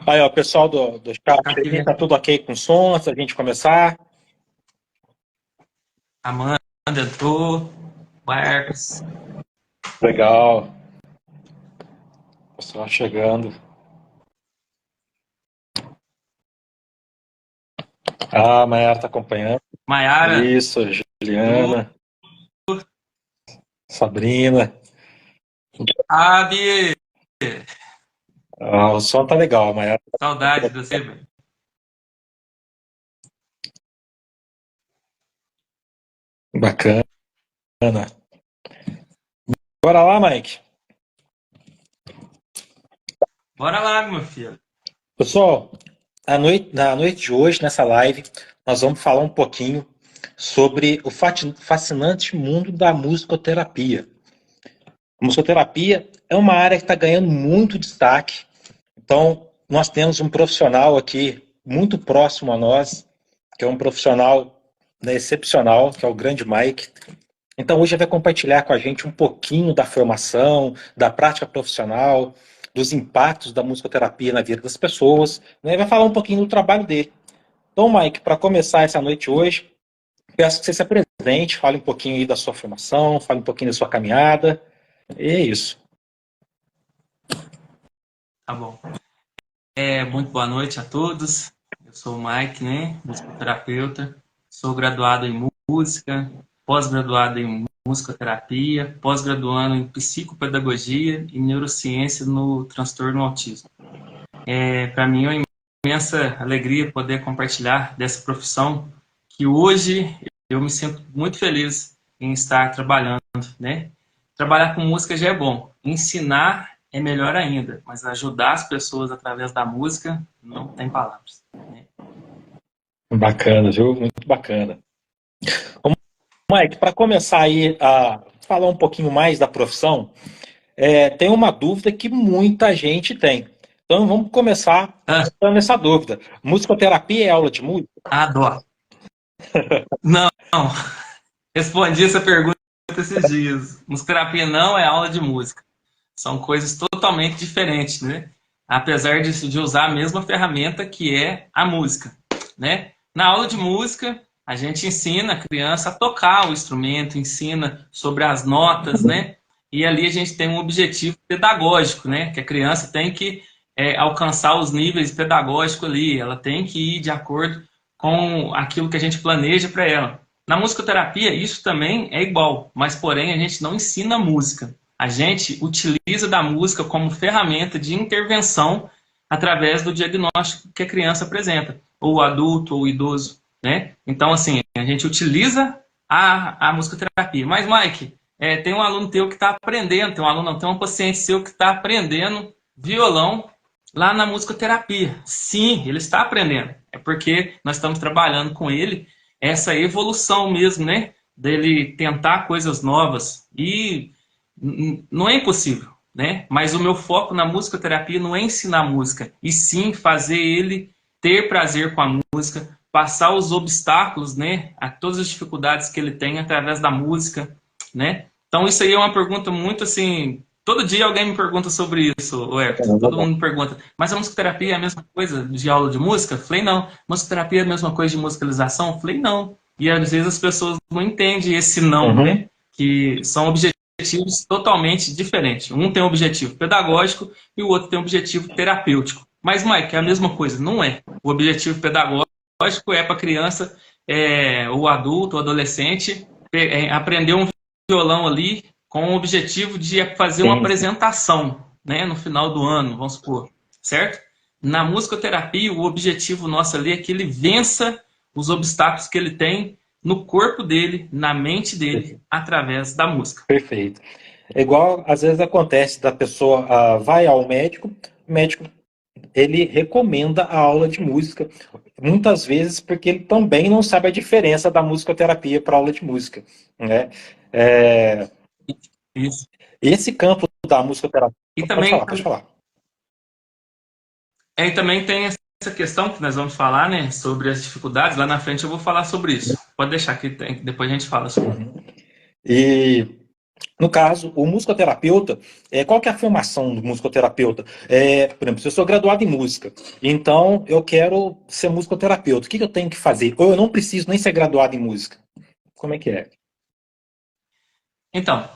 Aí, ó, pessoal do chat, Tá aqui, aí, tá tudo ok com o som, antes da gente começar? Amanda entrou, Marcos. Legal. Pessoal chegando. Ah, a Mayara tá acompanhando. Maiara, Isso, Du, Juliana, Sabrina. Abi. Ah, o som tá legal, a Mayara tá Saudade de você, colocando. velho. Bacana. Bora lá, Mike. Bora lá, meu filho. Pessoal, na noite de hoje, nessa live, nós vamos falar um pouquinho sobre o fascinante mundo da musicoterapia. A musicoterapia é uma área que está ganhando muito destaque. Então, nós temos um profissional aqui muito próximo a nós, que é um profissional, né, excepcional, que é o grande Mike. Então, hoje ele vai compartilhar com a gente um pouquinho da formação, da prática profissional, dos impactos da musicoterapia na vida das pessoas, né? Vai falar um pouquinho do trabalho dele. Então, Mike, para começar essa noite hoje, peço que você se apresente, fale um pouquinho aí da sua formação, fale um pouquinho da sua caminhada. E é isso. Tá bom. Muito boa noite a todos. Eu sou o Mike, né? Musicoterapeuta. Sou graduado em música, pós-graduado em musicoterapia, pós-graduando em psicopedagogia e neurociência no transtorno autismo. Para mim é uma imensa alegria poder compartilhar dessa profissão que hoje eu me sinto muito feliz em estar trabalhando, né? Trabalhar com música já é bom, ensinar é melhor ainda, mas ajudar as pessoas através da música não tem palavras, né? Bacana, viu? Muito bacana. Mike, para começar aí a falar um pouquinho mais da profissão, tem uma dúvida que muita gente tem. Então vamos começar Ah, tirando essa dúvida. Musicoterapia é aula de música? adoro. Não, respondi essa pergunta esses dias. Musicoterapia não é aula de música. São coisas totalmente diferentes, né? Apesar de usar a mesma ferramenta que é a música, né? Na aula de música, a gente ensina a criança a tocar o instrumento, ensina sobre as notas, né? E ali a gente tem um objetivo pedagógico, né? Que a criança tem que alcançar os níveis pedagógicos ali, ela tem que ir de acordo com aquilo que a gente planeja para ela. Na musicoterapia, isso também é igual, mas porém a gente não ensina música. A gente utiliza da música como ferramenta de intervenção através do diagnóstico que a criança apresenta, ou o adulto, ou o idoso, né? Então, assim, a gente utiliza a musicoterapia. Mas, Mike, tem um aluno teu que está aprendendo, tem um aluno, não, tem um paciente seu que está aprendendo violão lá na musicoterapia. Sim, ele está aprendendo. É porque nós estamos trabalhando com ele essa evolução mesmo, né? Dele tentar coisas novas. E não é impossível, né? Mas o meu foco na musicoterapia não é ensinar música, e sim fazer ele ter prazer com a música, passar os obstáculos, né? A todas as dificuldades que ele tem através da música, né? Então isso aí é uma pergunta muito assim. Todo dia alguém me pergunta sobre isso, o Everton. Todo mundo me pergunta, mas a musicoterapia é a mesma coisa de aula de música? Falei, não. Musicoterapia é a mesma coisa de musicalização? Falei, não. E às vezes as pessoas não entendem esse não, Uhum. né? Que são objetivos totalmente diferentes. Um tem um objetivo pedagógico e o outro tem um objetivo terapêutico. Mas, Mike, é a mesma coisa? Não é. O objetivo pedagógico é para a criança, o adulto, o adolescente, aprender um violão ali com o objetivo de fazer uma Sim, sim. apresentação, né, no final do ano, vamos supor, certo? Na musicoterapia, o objetivo nosso ali é que ele vença os obstáculos que ele tem no corpo dele, na mente dele, através da música. Perfeito. É igual, às vezes acontece da pessoa vai ao médico, o médico ele recomenda a aula de música, muitas vezes porque ele também não sabe a diferença da musicoterapia para a aula de música, né? É, Isso. esse campo da musicoterapia, E pode também, falar, pode falar. também tem essa questão que nós vamos falar, né, sobre as dificuldades. Lá na frente eu vou falar sobre isso. Pode deixar que depois a gente fala sobre. Uhum. E No caso, o musicoterapeuta, qual que é a formação do musicoterapeuta? Por exemplo, se eu sou graduado em música, então eu quero ser musicoterapeuta, o que que eu tenho que fazer? Ou eu não preciso nem ser graduado em música? Como é que é? Então,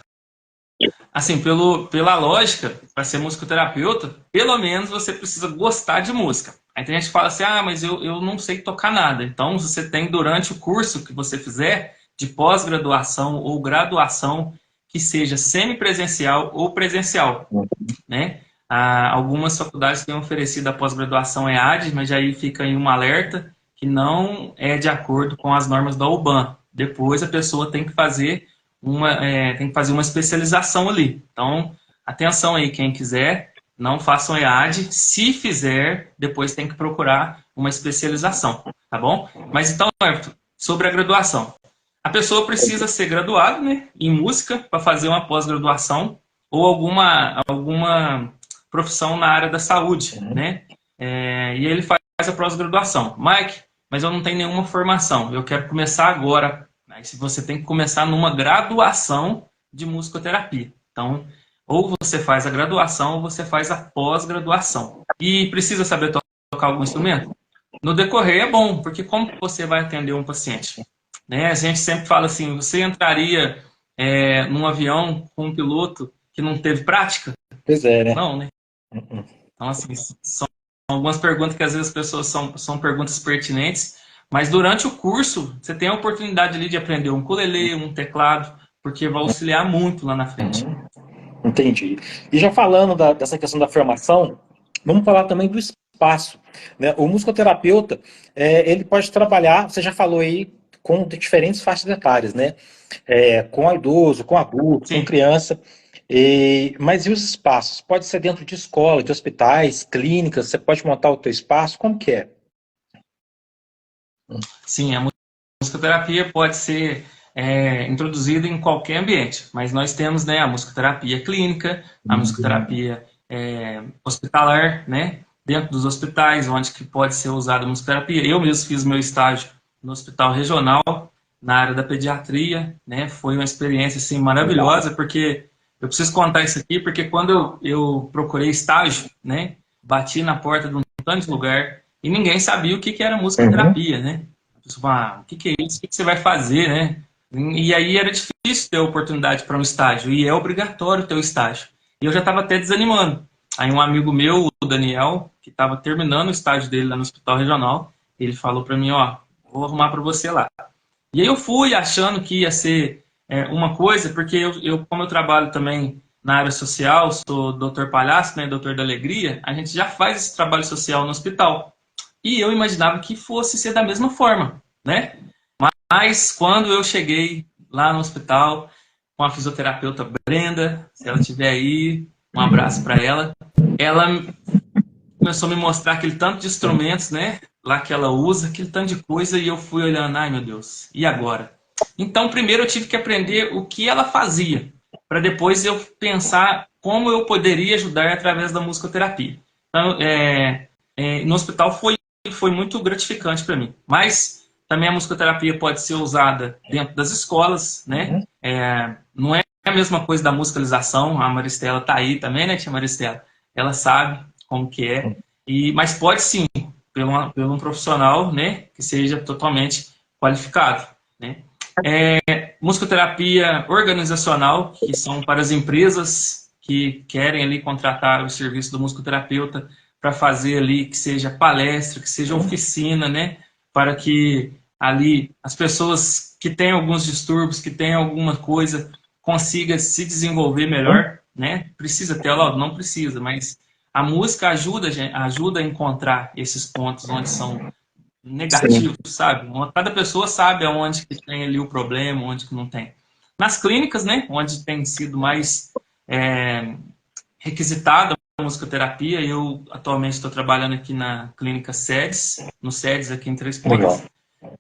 assim, pela lógica, para ser musicoterapeuta, pelo menos você precisa gostar de música. Aí tem gente que fala assim, mas eu não sei tocar nada. Então, você tem, durante o curso que você fizer, de pós-graduação ou graduação, que seja semipresencial ou presencial, né? Algumas faculdades têm oferecido a pós-graduação EAD, mas aí fica em um alerta que não é de acordo com as normas da UBAN. Depois a pessoa tem que fazer uma especialização ali. Então, atenção aí, quem quiser, não façam EAD. Se fizer, depois tem que procurar uma especialização, tá bom? Mas então, Arthur, sobre a graduação. A pessoa precisa ser graduada, né, em música para fazer uma pós-graduação ou alguma profissão na área da saúde, né? E ele faz a pós-graduação. Mike, mas eu não tenho nenhuma formação, eu quero começar agora. Aí você tem que começar numa graduação de musicoterapia. Então, ou você faz a graduação ou você faz a pós-graduação. E precisa saber tocar algum instrumento? No decorrer é bom, porque como você vai atender um paciente? Né? A gente sempre fala assim, você entraria num avião com um piloto que não teve prática? Pois é, né? Não, né? Então, assim, são algumas perguntas que às vezes as pessoas são perguntas pertinentes, mas durante o curso você tem a oportunidade ali de aprender um ukulele, um teclado, porque vai auxiliar muito lá na frente. Entendi. E já falando dessa questão da formação, vamos falar também do espaço, né? O musicoterapeuta, ele pode trabalhar, você já falou aí, com diferentes faixas etárias, né? Com idoso, com adulto, com Sim, criança. Mas e os espaços? Pode ser dentro de escola, de hospitais, clínicas, você pode montar o teu espaço, como que é? sim, a musicoterapia pode ser introduzida em qualquer ambiente, mas nós temos, né, a musicoterapia clínica, a musicoterapia hospitalar, né, dentro dos hospitais, onde que pode ser usada a musicoterapia. Eu mesmo fiz meu estágio no hospital regional, na área da pediatria, né, foi uma experiência assim, maravilhosa, porque eu preciso contar isso aqui, porque quando eu procurei estágio, né, bati na porta de um tanto de lugar e ninguém sabia o que era musicoterapia, né? O que é isso? O que você vai fazer, né? E aí era difícil ter oportunidade para um estágio, e é obrigatório ter o estágio. E eu já estava até desanimando. Aí um amigo meu, o Daniel, que estava terminando o estágio dele lá no hospital regional, ele falou para mim, vou arrumar para você lá. E aí eu fui achando que ia ser uma coisa, porque como eu trabalho também na área social, sou doutor palhaço, né, doutor da alegria, a gente já faz esse trabalho social no hospital. E eu imaginava que fosse ser da mesma forma, né? Mas quando eu cheguei lá no hospital com a fisioterapeuta Brenda, se ela estiver aí, um abraço para ela. Ela começou a me mostrar aquele tanto de instrumentos, né? Lá que ela usa, aquele tanto de coisa, e eu fui olhando, ai meu Deus, e agora? Então, primeiro eu tive que aprender o que ela fazia, para depois eu pensar como eu poderia ajudar através da musicoterapia. Então, no hospital foi muito gratificante para mim. Mas também a musicoterapia pode ser usada dentro das escolas, né? Não é a mesma coisa da musicalização. A Maristela tá aí também, né, tia Maristela? Ela sabe como que é. Mas pode sim, pelo um profissional, né, que seja totalmente qualificado, né? Musicoterapia organizacional, que são para as empresas que querem ali contratar o serviço do musicoterapeuta para fazer ali que seja palestra, que seja oficina, né? Para que ali as pessoas que têm alguns distúrbios, que têm alguma coisa, consiga se desenvolver melhor, né? Precisa ter aula? Não precisa, mas a música ajuda a encontrar esses pontos onde são negativos, sabe? Cada pessoa sabe aonde que tem ali o problema, onde que não tem. Nas clínicas, né? Onde tem sido mais requisitada a musicoterapia, eu atualmente estou trabalhando aqui na clínica SEDES, no SEDES aqui em Três Pontas,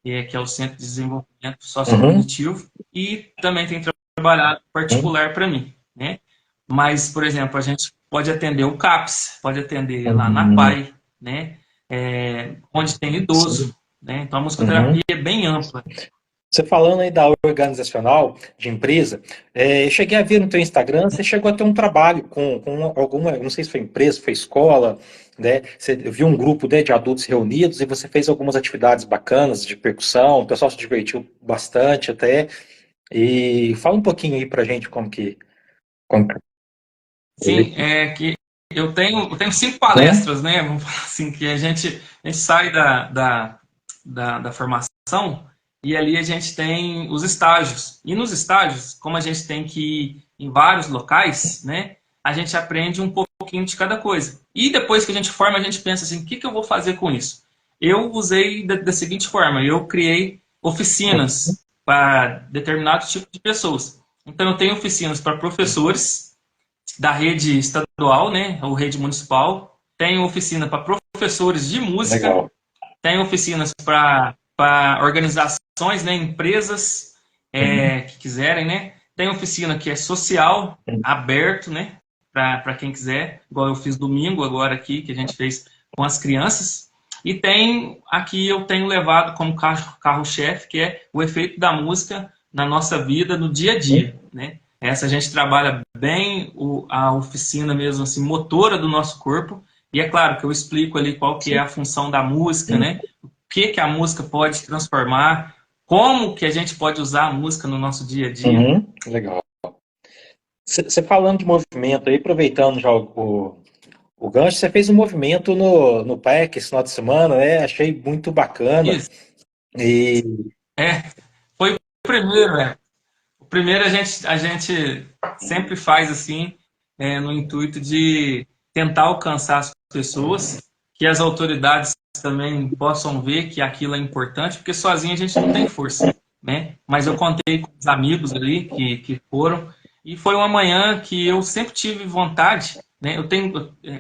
que é o Centro de Desenvolvimento Sociocognitivo, e também tem trabalhado particular para mim, né? Mas, por exemplo, a gente pode atender o CAPS, pode atender lá na PAI, né? Onde tem idoso, né? Então a musicoterapia é bem ampla. Você falando aí da organizacional de empresa, eu cheguei a ver no teu Instagram, você chegou a ter um trabalho com alguma, não sei se foi empresa, foi escola, né? Você viu um grupo, né, de adultos reunidos e você fez algumas atividades bacanas de percussão, o pessoal se divertiu bastante até. E fala um pouquinho aí pra gente como que Sim, foi. é que eu tenho 5 Uhum, palestras, né? Vamos falar assim, que a gente sai da formação e ali a gente tem os estágios. E nos estágios, como a gente tem que ir em vários locais, né? A gente aprende um pouquinho de cada coisa. E depois que a gente forma, a gente pensa assim, o que eu vou fazer com isso? Eu usei da seguinte forma, eu criei oficinas para determinado tipo de pessoas. Então, eu tenho oficinas para professores, da rede estadual, né, ou rede municipal. Tem oficina para professores de música, legal. tem oficinas para organizações, né, empresas Uhum, que quiserem, né. Tem oficina que é social, aberto, né, para quem quiser, igual eu fiz domingo agora aqui, que a gente fez com as crianças. E tem, aqui eu tenho levado como carro-chefe, que é o efeito da música na nossa vida, no dia a uhum, dia, né. Essa a gente trabalha bem a oficina mesmo, assim, motora do nosso corpo. E é claro que eu explico ali qual que é sim. a função da música, né? O que a música pode transformar, como que a gente pode usar a música no nosso dia a dia. Uhum, legal. Você falando de movimento aí, aproveitando já o gancho, você fez um movimento no PEC esse final de semana, né? Achei muito bacana. Isso. E É, foi o primeiro, né? O primeiro a gente sempre faz assim, no intuito de tentar alcançar as pessoas, que as autoridades também possam ver que aquilo é importante, porque sozinho a gente não tem força, né? Mas eu contei com os amigos ali que foram, e foi uma manhã que eu sempre tive vontade, né?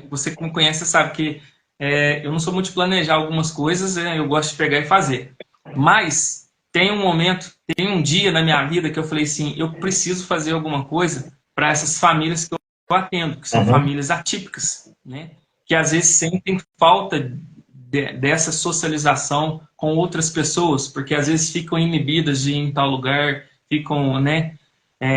Você que me conhece sabe que eu não sou muito de planejar algumas coisas, eu gosto de pegar e fazer. Mas tem um momento, tem um dia na minha vida que eu falei assim, eu preciso fazer alguma coisa para essas famílias que eu atendo, que são uhum, famílias atípicas, né? Que às vezes sentem falta dessa socialização com outras pessoas, porque às vezes ficam inibidas de ir em tal lugar, ficam, né?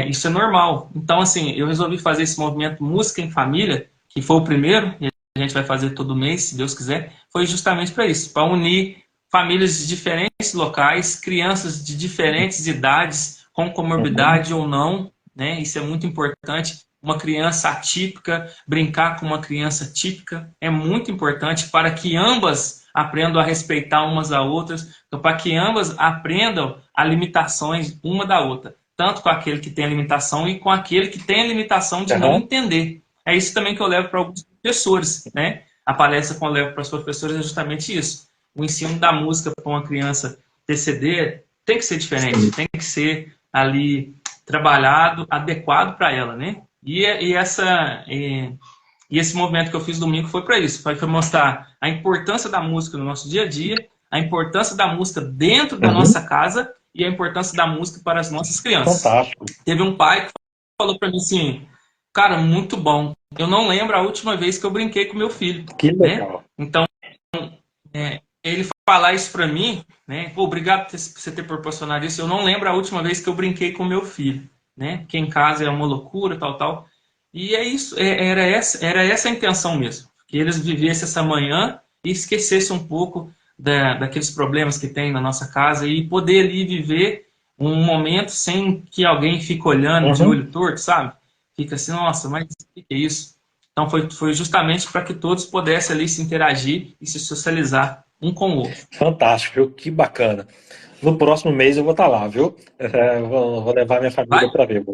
Isso é normal. Então, assim, eu resolvi fazer esse movimento Música em Família, que foi o primeiro, e a gente vai fazer todo mês, se Deus quiser, foi justamente para isso, para unir famílias de diferentes locais, crianças de diferentes idades, com uhum, comorbidade ou não, né? Isso é muito importante. Uma criança atípica, brincar com uma criança típica é muito importante para que ambas aprendam a respeitar umas às outras, para que ambas aprendam as limitações uma da outra, tanto com aquele que tem a limitação e com aquele que tem a limitação de não aham, entender. É isso também que eu levo para alguns professores, né? A palestra que eu levo para os professores é justamente isso. O ensino da música para uma criança TCD tem que ser diferente, sim. tem que ser ali trabalhado, adequado para ela, né? E esse movimento que eu fiz domingo foi para isso, foi para mostrar a importância da música no nosso dia a dia, a importância da música dentro da Uhum, nossa casa e a importância da música para as nossas crianças. fantástico. Teve um pai que falou para mim assim, cara, muito bom. Eu não lembro a última vez que eu brinquei com meu filho, Que né? legal. Então, ele falar isso para mim, né? Pô, obrigado por você ter proporcionado isso. Eu não lembro a última vez que eu brinquei com meu filho, né? Que em casa é uma loucura, tal, tal. E é isso, era essa a intenção mesmo. Que eles vivessem essa manhã e esquecessem um pouco daqueles problemas que tem na nossa casa e poder ali viver um momento sem que alguém fique olhando de Uhum. olho torto, sabe? Fica assim, nossa, mas o que é isso? Então foi justamente para que todos pudessem ali se interagir e se socializar um com o outro. Fantástico, viu? Que bacana. No próximo mês eu vou estar lá, viu? Vou levar minha família Vai, para ver.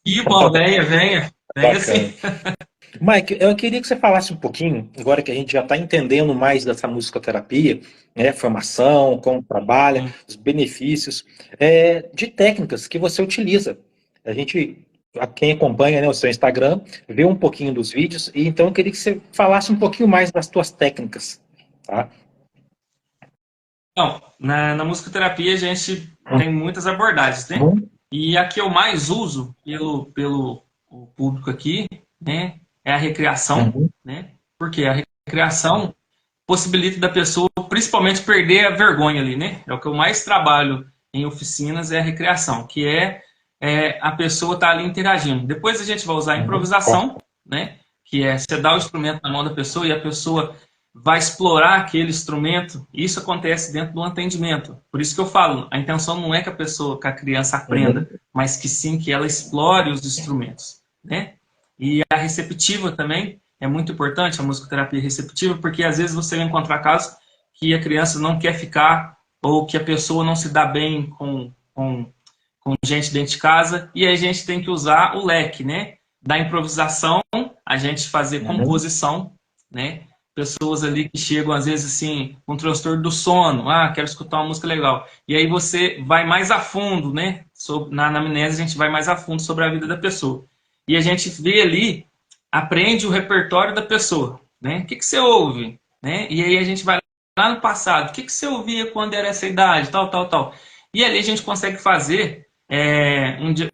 que bom, venha Bacana. sim. Mike, eu queria que você falasse um pouquinho, agora que a gente já está entendendo mais dessa musicoterapia, né, formação, como trabalha, Sim. os benefícios, de técnicas que você utiliza. A gente, quem acompanha, né, o seu Instagram, vê um pouquinho dos vídeos, e então eu queria que você falasse um pouquinho mais das suas técnicas, tá? Então, na musicoterapia a gente tem muitas abordagens, né? Uhum, E a que eu mais uso pelo o público aqui, né, é a recreação, uhum, né? Porque a recreação possibilita da pessoa principalmente perder a vergonha ali, né? É o que eu mais trabalho em oficinas é a recreação, que é a pessoa estar ali interagindo. Depois a gente vai usar a improvisação, né? Que é você dar o instrumento na mão da pessoa e a pessoa vai explorar aquele instrumento. Isso acontece dentro do atendimento. Por isso que eu falo, a intenção não é que que a criança aprenda, mas que sim que ela explore os instrumentos, né? E a receptiva também é muito importante, a musicoterapia receptiva, porque às vezes você vai encontrar casos que a criança não quer ficar ou que a pessoa não se dá bem com gente dentro de casa, e aí a gente tem que usar o leque, né? Da improvisação, a gente fazer composição, né? Pessoas ali que chegam, às vezes, assim, com transtorno do sono. Ah, quero escutar uma música legal. E aí você vai mais a fundo, né? Na anamnese, a gente vai mais a fundo sobre a vida da pessoa. E a gente vê ali, aprende o repertório da pessoa, né? O que você ouve? Né? E aí a gente vai lá no passado. O que você ouvia quando era essa idade? Tal, tal, tal. E ali a gente consegue fazer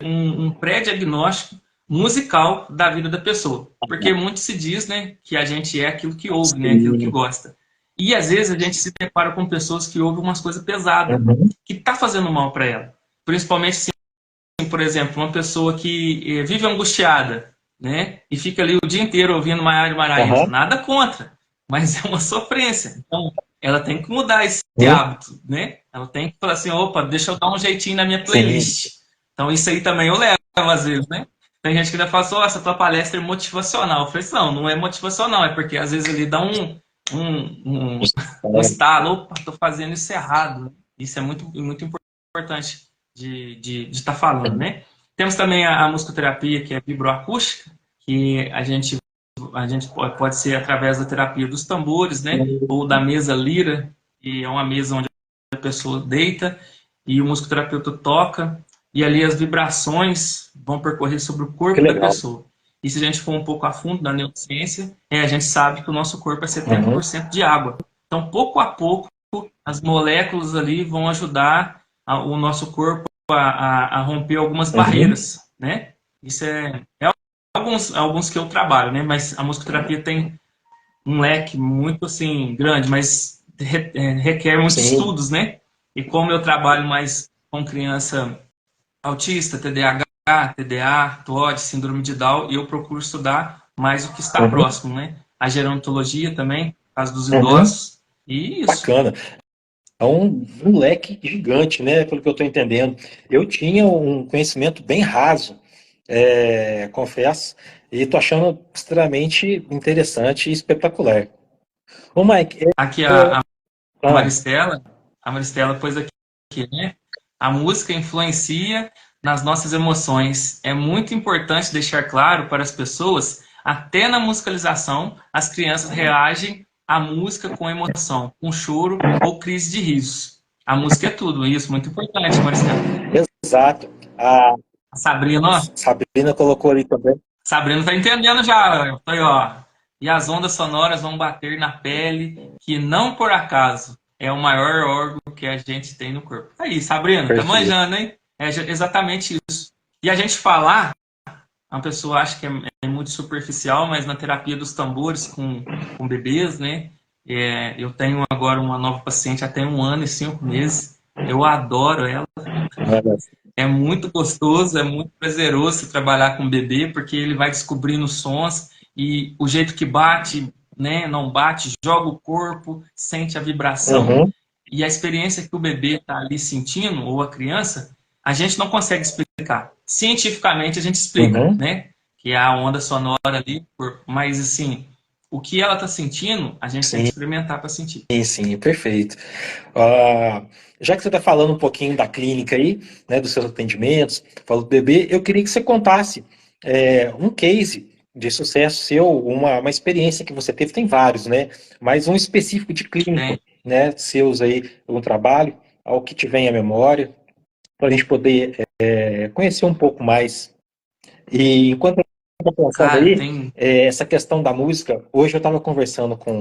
um pré-diagnóstico musical da vida da pessoa. Porque muito se diz, né, que a gente é aquilo que ouve, né, aquilo que gosta. E às vezes a gente se depara com pessoas que ouvem umas coisas pesadas, que tá fazendo mal para ela. Principalmente, assim, por exemplo, uma pessoa que vive angustiada, né, e fica ali o dia inteiro ouvindo Maiara e Maraíza. Nada contra, mas é uma sofrência. Então, ela tem que mudar esse hábito, né? Ela tem que falar assim, opa, deixa eu dar um jeitinho na minha playlist. Sim. Então, isso aí também eu levo, às vezes, né? Tem gente que ainda fala assim, oh, essa tua palestra é motivacional. Eu falei assim, não é motivacional, é porque às vezes ele dá um estalo, opa, tô fazendo isso errado. Isso é muito, muito importante de estar falando, né? Temos também a musicoterapia, que é vibroacústica, que a gente pode ser através da terapia dos tambores, né? Ou da mesa lira, que é uma mesa onde a pessoa deita e o musicoterapeuta toca, e ali as vibrações vão percorrer sobre o corpo da pessoa. E se a gente for um pouco a fundo na neurociência, a gente sabe que o nosso corpo é 70% de água. Então, pouco a pouco, as moléculas ali vão ajudar o nosso corpo a romper algumas barreiras, né? Isso é alguns que eu trabalho, né? Mas a musicoterapia tem um leque muito, assim, grande, mas requer muitos estudos, né? E como eu trabalho mais com criança autista, TDAH, TDA, TOD, síndrome de Down, eu procuro estudar mais o que está próximo, né? A gerontologia também, caso dos idosos, e isso. Bacana. É um leque gigante, né? Pelo que eu estou entendendo. Eu tinha um conhecimento bem raso, confesso, e estou achando extremamente interessante e espetacular. Ô, Mike, aqui a Maristela pôs aqui, né? A música influencia nas nossas emoções. É muito importante deixar claro para as pessoas, até na musicalização, as crianças reagem à música com emoção, com choro ou crise de riso. A música é tudo, isso, muito importante, Maristela. Exato. A Sabrina, ó. Sabrina colocou ali também. Sabrina tá entendendo já. Aí, ó. E as ondas sonoras vão bater na pele, que não por acaso é o maior órgão que a gente tem no corpo. Aí, Sabrina, perfeito. Tá manjando, hein? É exatamente isso. E a gente falar, a pessoa acha que é muito superficial, mas na terapia dos tambores com bebês, né? Eu tenho agora uma nova paciente até 1 ano e 5 meses. Eu adoro ela. É muito gostoso, é muito prazeroso trabalhar com o bebê, porque ele vai descobrindo sons e o jeito que bate, né, não bate, joga o corpo, sente a vibração. E a experiência que o bebê está ali sentindo, ou a criança, a gente não consegue explicar. Cientificamente a gente explica, né? Que é a onda sonora ali, mas assim, o que ela está sentindo, a gente tem que experimentar para sentir. Sim, perfeito. Já que você está falando um pouquinho da clínica aí, né, dos seus atendimentos, falou do bebê, eu queria que você contasse um case de sucesso seu, uma experiência que você teve, tem vários, né? Mas um específico de clínico, né, seus aí, algum trabalho, ao que te vem à memória, para a gente poder conhecer um pouco mais. E enquanto eu estava pensando aí, essa questão da música, hoje eu estava conversando com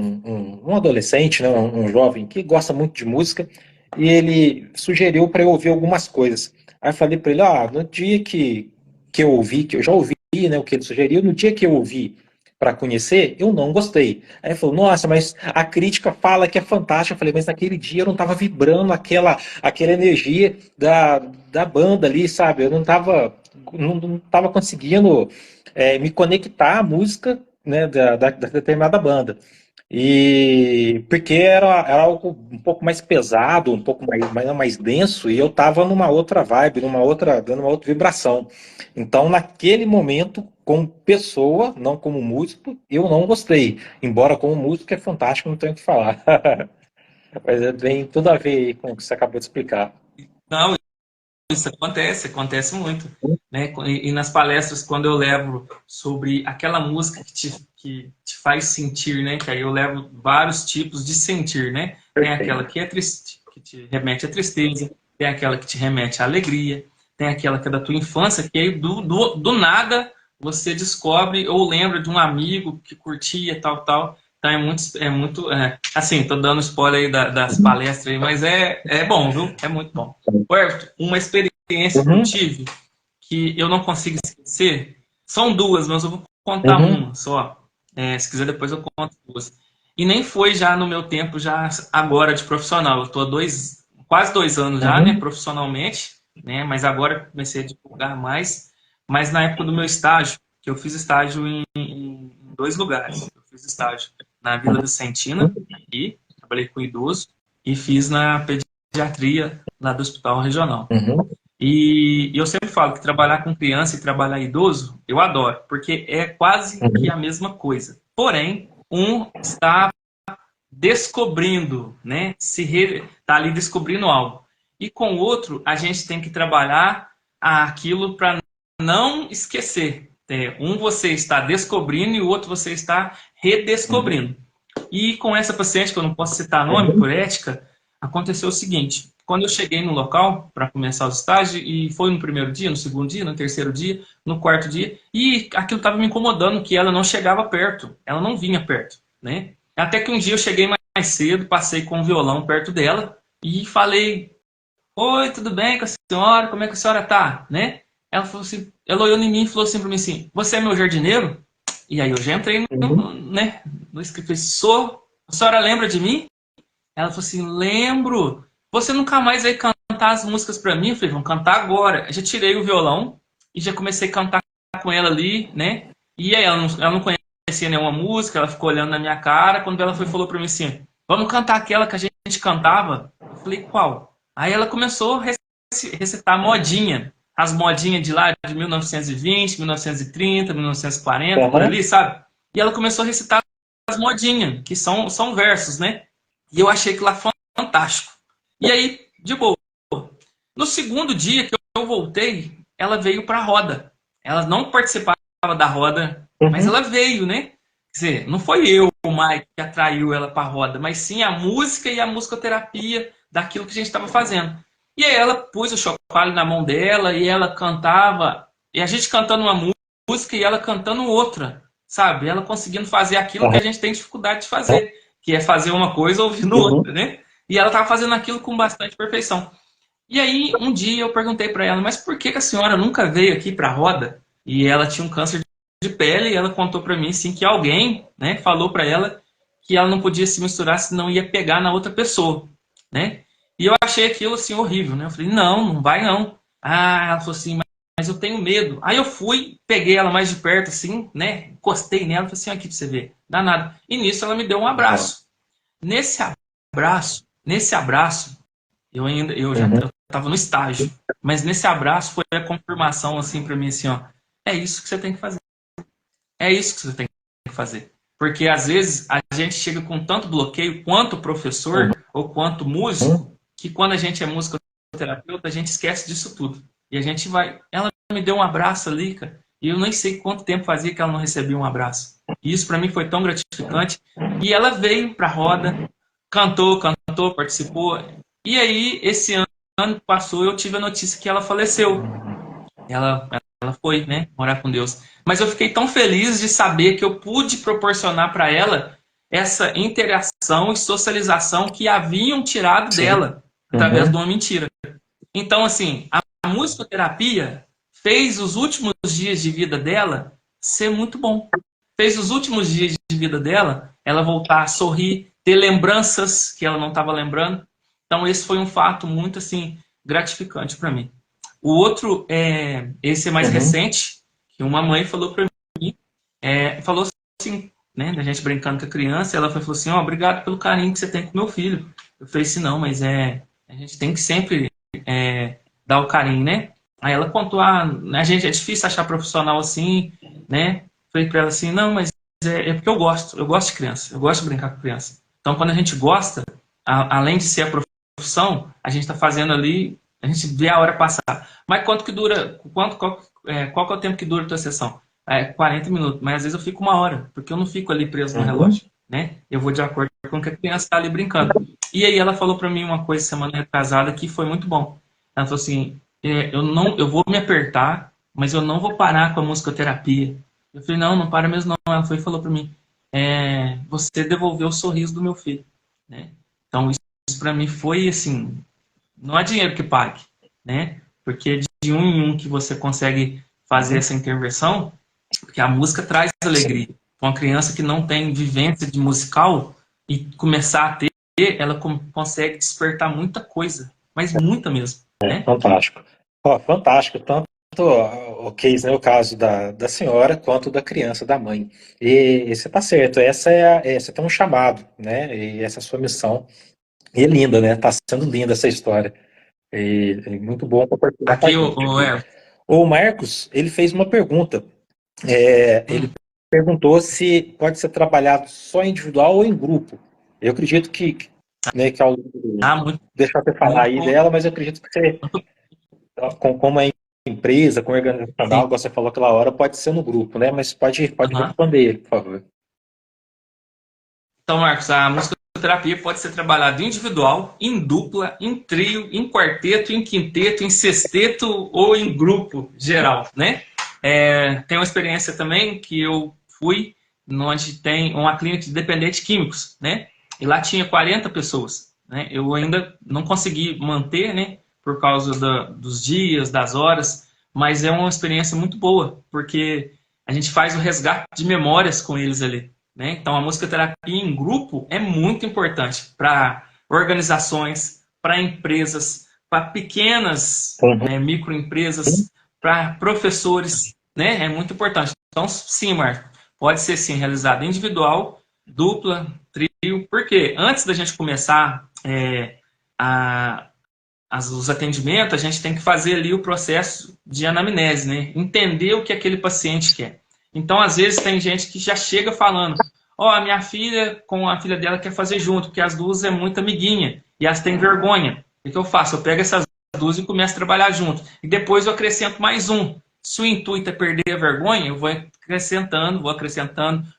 um adolescente, né, um jovem que gosta muito de música, e ele sugeriu para eu ouvir algumas coisas. Aí eu falei para ele, no dia que eu ouvi, que eu já ouvi, né, o que ele sugeriu, no dia que eu ouvi para conhecer, eu não gostei. Aí ele falou, nossa, mas a crítica fala que é fantástico. Eu falei, mas naquele dia eu não estava vibrando aquela energia da banda ali, sabe? Eu não tava conseguindo me conectar à música, né, da determinada banda. E porque era algo um pouco mais pesado, um pouco mais denso, e eu tava numa outra vibe, dando uma outra vibração. Então, naquele momento, como pessoa, não como músico, eu não gostei. Embora como músico é fantástico, não tenho o que falar. Mas tem tudo a ver aí com o que você acabou de explicar. Não, isso acontece muito, né? E nas palestras, quando eu levo sobre aquela música que te faz sentir, né? Que aí eu levo vários tipos de sentir, né? Tem aquela Perfeito. que é triste, que te remete à tristeza, tem aquela que te remete à alegria, tem aquela que é da tua infância, que aí do nada você descobre ou lembra de um amigo que curtia tal, tal. Então assim, tô dando spoiler aí das palestras aí, mas é bom, viu? É muito bom. Everton, uma experiência que eu Uhum, tive que eu não consigo esquecer, são duas, mas eu vou contar uhum, uma só. Se quiser, depois eu conto duas. E nem foi já no meu tempo, já agora de profissional. Eu estou quase 2 anos já, né, uhum, profissionalmente, né, mas agora comecei a divulgar mais. Mas na época do meu estágio, que eu fiz estágio em dois lugares. Eu fiz estágio na Vila Vicentina, aqui, trabalhei com idoso, e fiz na pediatria lá do Hospital Regional. uhum, E eu sempre falo que trabalhar com criança e trabalhar idoso, eu adoro, porque é quase que uhum, a mesma coisa. Porém, um está descobrindo, né? Está ali descobrindo algo. E com o outro, a gente tem que trabalhar aquilo para não esquecer. Um você está descobrindo e o outro você está uhum, redescobrindo. E com essa paciente, que eu não posso citar nome uhum, por ética, aconteceu o seguinte: quando eu cheguei no local para começar os estágios, e foi no primeiro dia, no segundo dia, no terceiro dia, no quarto dia, e aquilo estava me incomodando, que ela não chegava perto, ela não vinha perto, né? Até que um dia eu cheguei mais cedo, passei com o violão perto dela e falei: oi, tudo bem com a senhora? Como é que a senhora tá? Né? Ela falou assim, ela olhou em mim e falou assim para mim assim: você é meu jardineiro? E aí eu já entrei uhum, né, no escritório. Sou. A senhora lembra de mim? Ela falou assim: lembro. Você nunca mais vai cantar as músicas para mim? Eu falei: vamos cantar agora. Eu já tirei o violão e já comecei a cantar com ela ali, né? E aí ela não conhecia nenhuma música, ela ficou olhando na minha cara. Quando ela falou para mim assim: vamos cantar aquela que a gente cantava? Eu falei: qual? Aí ela começou a recitar modinha. As modinhas de lá, de 1920, 1930, 1940, por uhum, ali, sabe? E ela começou a recitar as modinhas, que são versos, né? E eu achei aquilo lá fantástico. E aí, de boa. No segundo dia que eu voltei, ela veio para a roda. Ela não participava da roda, mas uhum, ela veio, né? Quer dizer, não foi eu, o Mike, que atraiu ela para a roda, mas sim a música e a musicoterapia daquilo que a gente estava fazendo. E aí ela pôs o chocalho na mão dela e ela cantava, e a gente cantando uma música e ela cantando outra, sabe? Ela conseguindo fazer aquilo que a gente tem dificuldade de fazer, que é fazer uma coisa ouvindo outra, uhum, né? E ela estava fazendo aquilo com bastante perfeição. E aí, um dia eu perguntei para ela, mas por que a senhora nunca veio aqui para a roda? E ela tinha um câncer de pele e ela contou para mim assim que alguém, né, falou para ela que ela não podia se misturar senão ia pegar na outra pessoa, né? E eu achei aquilo assim horrível, né? Eu falei: "Não, não vai não". Ah, ela falou assim: "Mas eu tenho medo". Aí eu fui, peguei ela mais de perto assim, né? Encostei nela, falei assim: "Aqui para você ver". Danado. E nisso ela me deu um uhum, abraço. Nesse abraço, eu já uhum, estava no estágio, mas nesse abraço foi a confirmação assim para mim assim, ó, é isso que você tem que fazer. É isso que você tem que fazer. Porque às vezes a gente chega com tanto bloqueio quanto uhum, professor ou quanto músico, que quando a gente é musicoterapeuta, a gente esquece disso tudo. E a gente vai, ela me deu um abraço ali, cara, e eu nem sei quanto tempo fazia que ela não recebia um abraço. E isso para mim foi tão gratificante. E ela veio para a roda, cantou, participou. E aí, esse ano passou, eu tive a notícia que ela faleceu. Ela foi, né, morar com Deus. Mas eu fiquei tão feliz de saber que eu pude proporcionar para ela essa interação e socialização que haviam tirado sim, dela através de uhum, uma mentira. Então, assim, a musicoterapia fez os últimos dias de vida dela ser muito bom. fez os últimos dias de vida dela, ela voltar a sorrir, ter lembranças que ela não estava lembrando. Então, esse foi um fato muito, assim, gratificante para mim. O outro, esse é mais recente, que uma mãe falou para mim, falou assim, né, da gente brincando com a criança, ela falou assim, obrigado pelo carinho que você tem com meu filho. Eu falei assim, não, mas a gente tem que sempre dar o carinho, né? Aí ela contou, a gente é difícil achar profissional assim, né? Falei para ela assim, não, mas é porque eu gosto de criança, eu gosto de brincar com criança. Então, quando a gente gosta, além de ser a profissão, a gente está fazendo ali, a gente vê a hora passar. Mas quanto que dura, qual que é o tempo que dura a tua sessão? 40 minutos, mas às vezes eu fico 1 hora, porque eu não fico ali preso no relógio, né? Eu vou de acordo com o que a criança está ali brincando. E aí ela falou para mim uma coisa semana retrasada que foi muito bom. Ela falou assim, eu vou me apertar, mas eu não vou parar com a musicoterapia. Eu falei, não para mesmo não. Ela foi e falou para mim, você devolveu o sorriso do meu filho, né? Então isso para mim foi assim, não há dinheiro que pague, né? Porque de um em um que você consegue fazer essa intervenção, porque a música traz alegria. Uma criança que não tem vivência de musical e começar a ter, ela consegue despertar muita coisa, mas muita mesmo, né? Fantástico. Fantástico, tanto o case, né, o caso da senhora, quanto da criança, da mãe. E você está certo, você tem um chamado, né? E essa é a sua missão. E é linda, né? Tá sendo linda essa história. E muito bom compartilhar com a Aqui gente. o O Marcos, ele fez uma pergunta. Ele perguntou se pode ser trabalhado só individual ou em grupo. Eu acredito né, que ao muito, deixar você falar muito aí bom. dela, mas eu acredito que você, como é empresa, com organizacional, Sim. igual você falou aquela hora, pode ser no grupo, né? Mas pode Uhum. responder ele, por favor. Então, Marcos, a musicoterapia pode ser trabalhada individual, em dupla, em trio, em quarteto, em quinteto, em sexteto ou em grupo geral, né? Tem uma experiência também que eu fui onde tem uma clínica de dependentes químicos, né? E lá tinha 40 pessoas, né? Eu ainda não consegui manter, né? Por causa dos dias, das horas, mas é uma experiência muito boa, porque a gente faz o resgate de memórias com eles ali, né? Então, a musicoterapia em grupo é muito importante para organizações, para empresas, para pequenas microempresas, para professores, né? É muito importante. Então, sim, Marco, pode ser sim realizado individual, dupla, trio, porque antes da gente começar os atendimentos, a gente tem que fazer ali o processo de anamnese, né? Entender o que aquele paciente quer. Então, às vezes, tem gente que já chega falando, a minha filha com a filha dela quer fazer junto, porque as duas é muito amiguinha, e elas têm vergonha. O que eu faço? Eu pego essas duas e começo a trabalhar junto. E depois eu acrescento mais um. Se o intuito é perder a vergonha, eu vou acrescentando,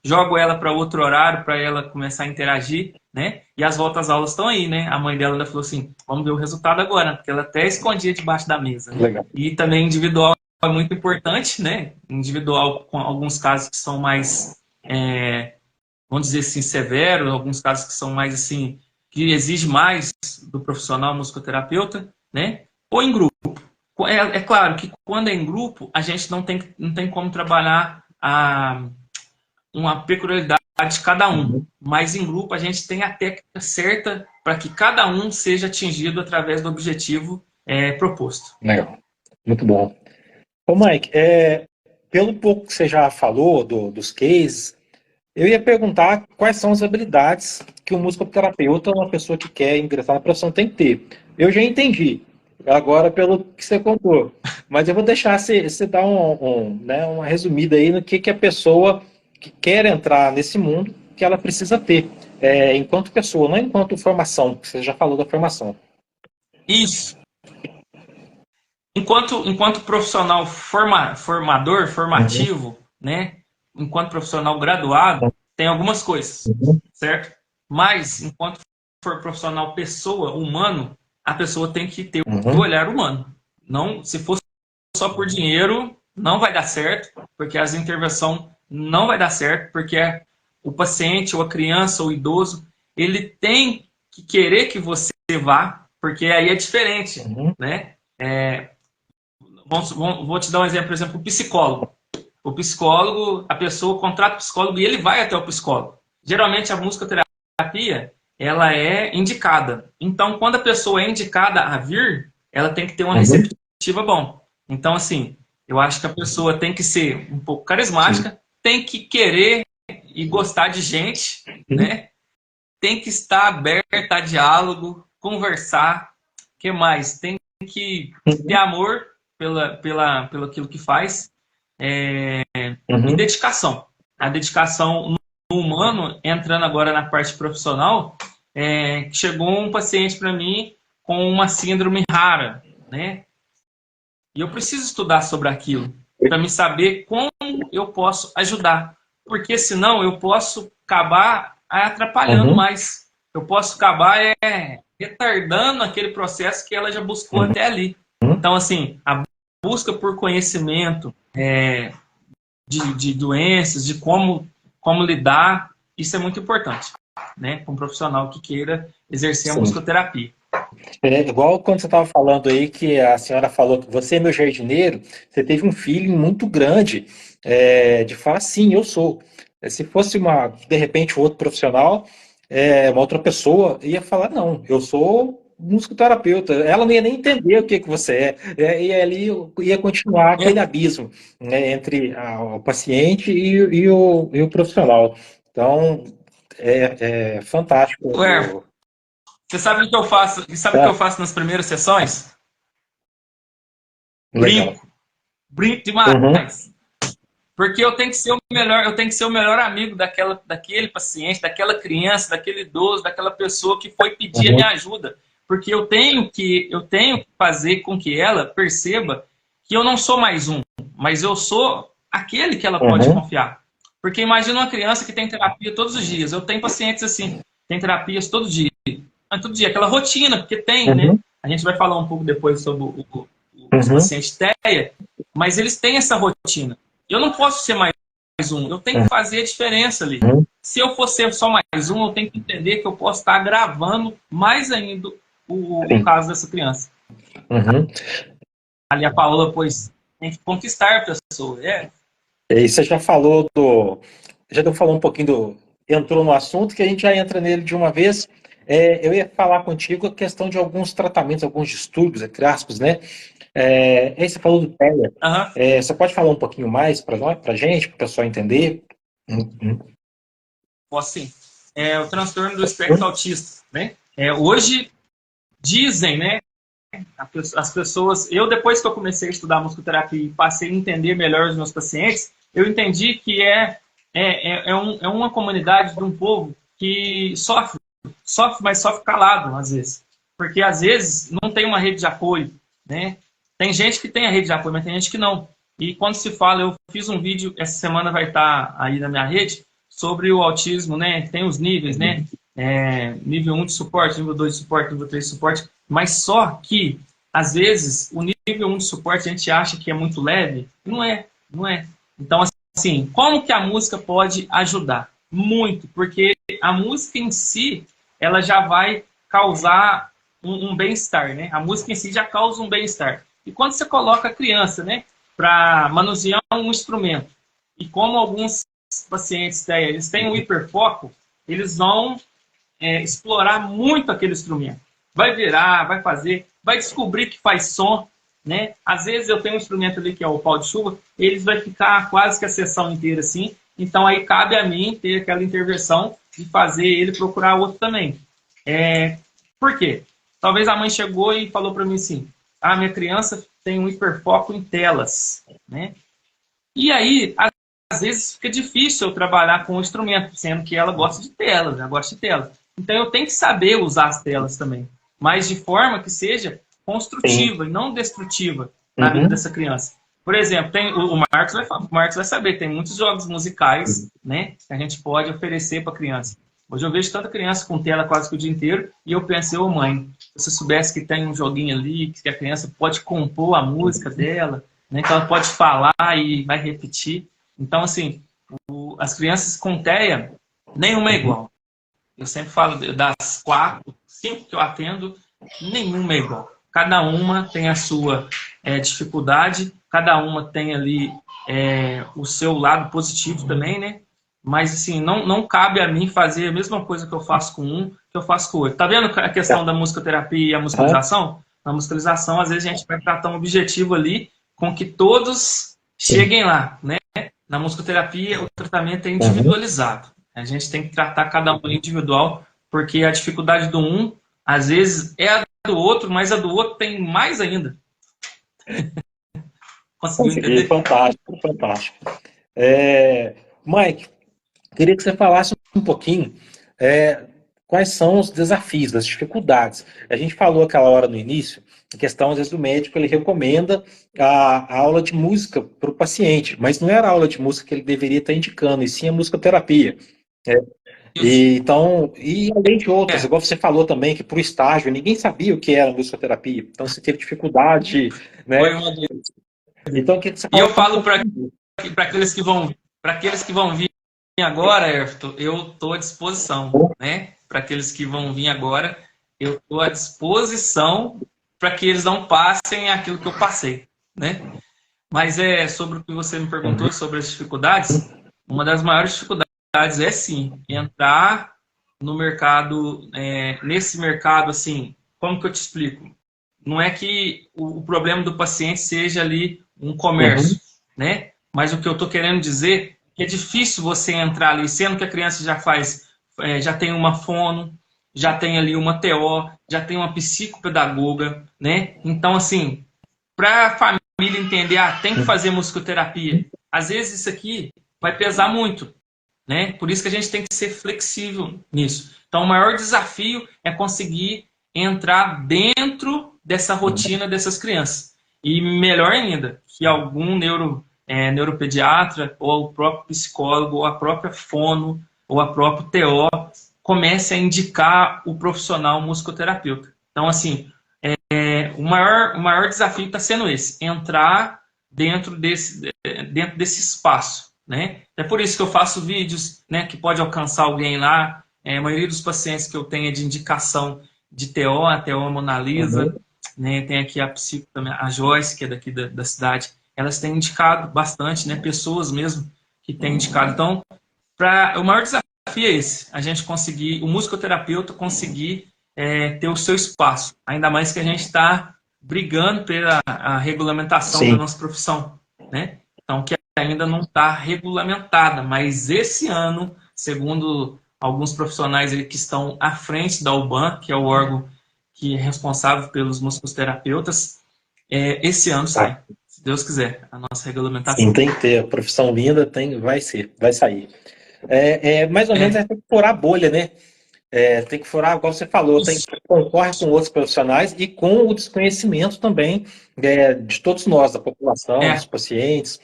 jogo ela para outro horário para ela começar a interagir, né? E as voltas às aulas estão aí, né? A mãe dela ainda falou assim, vamos ver o resultado agora, porque ela até escondia debaixo da mesa, né? Legal. E também individual é muito importante, né? Individual com alguns casos que são mais, vamos dizer assim, severos, alguns casos que são mais assim, que exige mais do profissional musicoterapeuta, né? Ou em grupo. É claro que quando é em grupo, a gente não tem como trabalhar uma peculiaridade de cada um. Mas em grupo a gente tem a técnica certa para que cada um seja atingido através do objetivo proposto. Legal. Muito bom. Ô, Mike, pelo pouco que você já falou dos cases, eu ia perguntar quais são as habilidades que o musicoterapeuta, uma pessoa que quer ingressar na profissão, tem que ter. Eu já entendi, agora pelo que você contou. Mas eu vou deixar você dar né, uma resumida aí no que a pessoa que quer entrar nesse mundo, que ela precisa ter, enquanto pessoa, não enquanto formação, que você já falou da formação. Isso. Enquanto profissional formador, formativo, né? Enquanto profissional graduado, tem algumas coisas, certo? Mas, enquanto for profissional pessoa, humano, a pessoa tem que ter o olhar humano. Não, se for só por dinheiro, não vai dar certo, porque as intervenções não vai dar certo, porque o paciente, ou a criança, ou o idoso, ele tem que querer que você vá, porque aí é diferente, né? Vou te dar um exemplo, por exemplo, o psicólogo. O psicólogo, a pessoa contrata o psicólogo e ele vai até o psicólogo. Geralmente a musicoterapia, ela é indicada. Então, quando a pessoa é indicada a vir, ela tem que ter uma receptiva bom. Então, assim, eu acho que a pessoa tem que ser um pouco carismática, tem que querer e gostar de gente, né? Tem que estar aberta a diálogo, conversar. O que mais? Tem que ter amor pelo aquilo que faz e dedicação. A dedicação no humano, entrando agora na parte profissional, chegou um paciente para mim com uma síndrome rara, né? E eu preciso estudar sobre aquilo para me saber como eu posso ajudar. Porque senão eu posso acabar atrapalhando mais. Eu posso acabar retardando aquele processo que ela já buscou até ali. Então, assim, a busca por conhecimento de doenças, de como lidar, isso é muito importante, né? Para um profissional que queira exercer a musicoterapia. Igual quando você estava falando aí que a senhora falou que você é meu jardineiro, você teve um feeling muito grande de falar, sim, eu sou. Se fosse de repente, um outro profissional, uma outra pessoa, ia falar, não, eu sou musicoterapeuta. Ela não ia nem entender o que você e ali ia continuar aquele abismo, né, entre o paciente e o profissional. Então, é fantástico. Ué, você sabe o que eu faço? E sabe o que eu faço nas primeiras sessões? Legal. Brinco demais. Porque eu tenho que ser o melhor amigo daquele paciente, daquela criança, daquele idoso, daquela pessoa que foi pedir a minha ajuda. Porque eu tenho que fazer com que ela perceba que eu não sou mais um, mas eu sou aquele que ela pode confiar. Porque imagina uma criança que tem terapia todos os dias. Eu tenho pacientes assim, tem terapias todo dia. Todo dia, aquela rotina, porque tem, né? A gente vai falar um pouco depois sobre os pacientes TEA, mas eles têm essa rotina. Eu não posso ser mais um, eu tenho que fazer a diferença ali. Se eu for ser só mais um, eu tenho que entender que eu posso estar agravando mais ainda o caso dessa criança. Ali a Paola, pois, tem que conquistar a pessoa. E você já falou já falou um pouquinho entrou no assunto que a gente já entra nele de uma vez. Eu ia falar contigo a questão de alguns tratamentos, alguns distúrbios, entre aspas, né? Aí você falou do TEA. Você pode falar um pouquinho mais para a gente, para o pessoal entender? Posso sim. O transtorno do espectro autista, né? Hoje dizem, né? As pessoas... Eu, depois que eu comecei a estudar musicoterapia e passei a entender melhor os meus pacientes, eu entendi que é uma comunidade de um povo que sofre, mas sofre calado, às vezes. Porque, às vezes, não tem uma rede de apoio, né? Tem gente que tem a rede de apoio, mas tem gente que não. E quando se fala, eu fiz um vídeo, essa semana vai estar aí na minha rede, sobre o autismo, né? Tem os níveis, né? Nível 1 de suporte, nível 2 de suporte, nível 3 de suporte. Mas só que, às vezes, o nível 1 de suporte a gente acha que é muito leve. Não é. Então, assim, como que a música pode ajudar? Muito, porque a música em si, ela já vai causar um bem-estar, né? A música em si já causa um bem-estar. E quando você coloca a criança, né, para manusear um instrumento, e como alguns pacientes eles têm um hiperfoco, eles vão explorar muito aquele instrumento. Vai virar, vai fazer, vai descobrir que faz som, né? Às vezes eu tenho um instrumento ali que é o pau de chuva, eles vai ficar quase que a sessão inteira assim, então aí cabe a mim ter aquela intervenção de fazer ele procurar outro também. Por quê? Talvez a mãe chegou e falou para mim assim, minha criança tem um hiperfoco em telas, né? E aí, às vezes fica difícil eu trabalhar com o instrumento, sendo que ela gosta de telas, né? Gosta de telas. Então eu tenho que saber usar as telas também, mas de forma que seja construtiva e não destrutiva na vida dessa criança. Por exemplo, o Marcos vai saber, tem muitos jogos musicais, né, que a gente pode oferecer para a criança. Hoje eu vejo tanta criança com tela quase que o dia inteiro e eu pensei, mãe, se você soubesse que tem um joguinho ali, que a criança pode compor a música dela, né, que ela pode falar e vai repetir. Então, assim, as crianças com TEA, nenhuma é igual. Eu sempre falo das 4, 5 que eu atendo, nenhuma é igual. Cada uma tem a sua dificuldade, cada uma tem ali o seu lado positivo também, né? Mas, assim, não cabe a mim fazer a mesma coisa que eu faço com um, que eu faço com o outro. Tá vendo a questão da musicoterapia e a Aham. musicalização? Na musicalização, às vezes, a gente vai tratar um objetivo ali com que todos Sim. cheguem lá, né? Na musicoterapia, o tratamento é Uhum. individualizado. A gente tem que tratar cada um individual, porque a dificuldade do um, às vezes, é a do outro, mas a do outro tem mais ainda. Conseguiu Consegui, entender? fantástico, fantástico. É, Mike, queria que você falasse um pouquinho quais são os desafios, as dificuldades. A gente falou aquela hora no início, a questão, às vezes, do médico, ele recomenda a aula de música para o paciente, mas não era a aula de música que ele deveria estar indicando, e sim a musicoterapia. Isso. E além de outras, É. igual você falou também, que para o estágio ninguém sabia o que era musicoterapia, então você teve dificuldade, Foi né? uma... Então, o que você E eu fala um falo para pouquinho? aqueles que vão vir agora, Everton, eu estou à disposição, né? Para aqueles que vão vir agora, eu estou à disposição para que eles não passem aquilo que eu passei, né? Mas sobre o que você me Uhum. perguntou sobre as dificuldades, uma das maiores dificuldades é sim entrar no mercado, nesse mercado assim, como que eu te explico? Não é que o problema do paciente seja ali um Uhum. comércio, né? Mas o que eu estou querendo dizer é que é difícil você entrar ali, sendo que a criança já faz, já tem uma fono, já tem ali uma TO, já tem uma psicopedagoga, né? Então, assim, para a família entender, tem que fazer musicoterapia. Às vezes isso aqui vai pesar muito, né? Por isso que a gente tem que ser flexível nisso. Então, o maior desafio é conseguir entrar dentro dessa rotina dessas crianças. E melhor ainda, que algum neuropediatra, ou o próprio psicólogo, ou a própria fono, ou a própria TO, comece a indicar o profissional musicoterapeuta. Então, assim, o maior desafio está sendo esse, entrar dentro desse espaço, né? É por isso que eu faço vídeos, né, que pode alcançar alguém lá. A maioria dos pacientes que eu tenho é de indicação de TO, a TO Mona Lisa, Uhum. né? Tem aqui a psico também, a Joyce, que é daqui da cidade. Elas têm indicado bastante, né? Pessoas mesmo que têm indicado. Então, o maior desafio é esse, a gente conseguir, o musicoterapeuta conseguir ter o seu espaço. Ainda mais que a gente está brigando pela a regulamentação da Sim. nossa profissão, né? Então, que ainda não está regulamentada, mas esse ano, segundo alguns profissionais que estão à frente da UBAN, que é o órgão que é responsável pelos musicoterapeutas, esse ano Tá. sai, se Deus quiser, a nossa Sim, regulamentação. tem que ter. A profissão linda vai sair. Mais ou menos É, tem que furar a bolha, né? Tem que furar, igual você falou, tem isso, que concorre com outros profissionais e com o desconhecimento também de todos nós, da população, dos é, pacientes.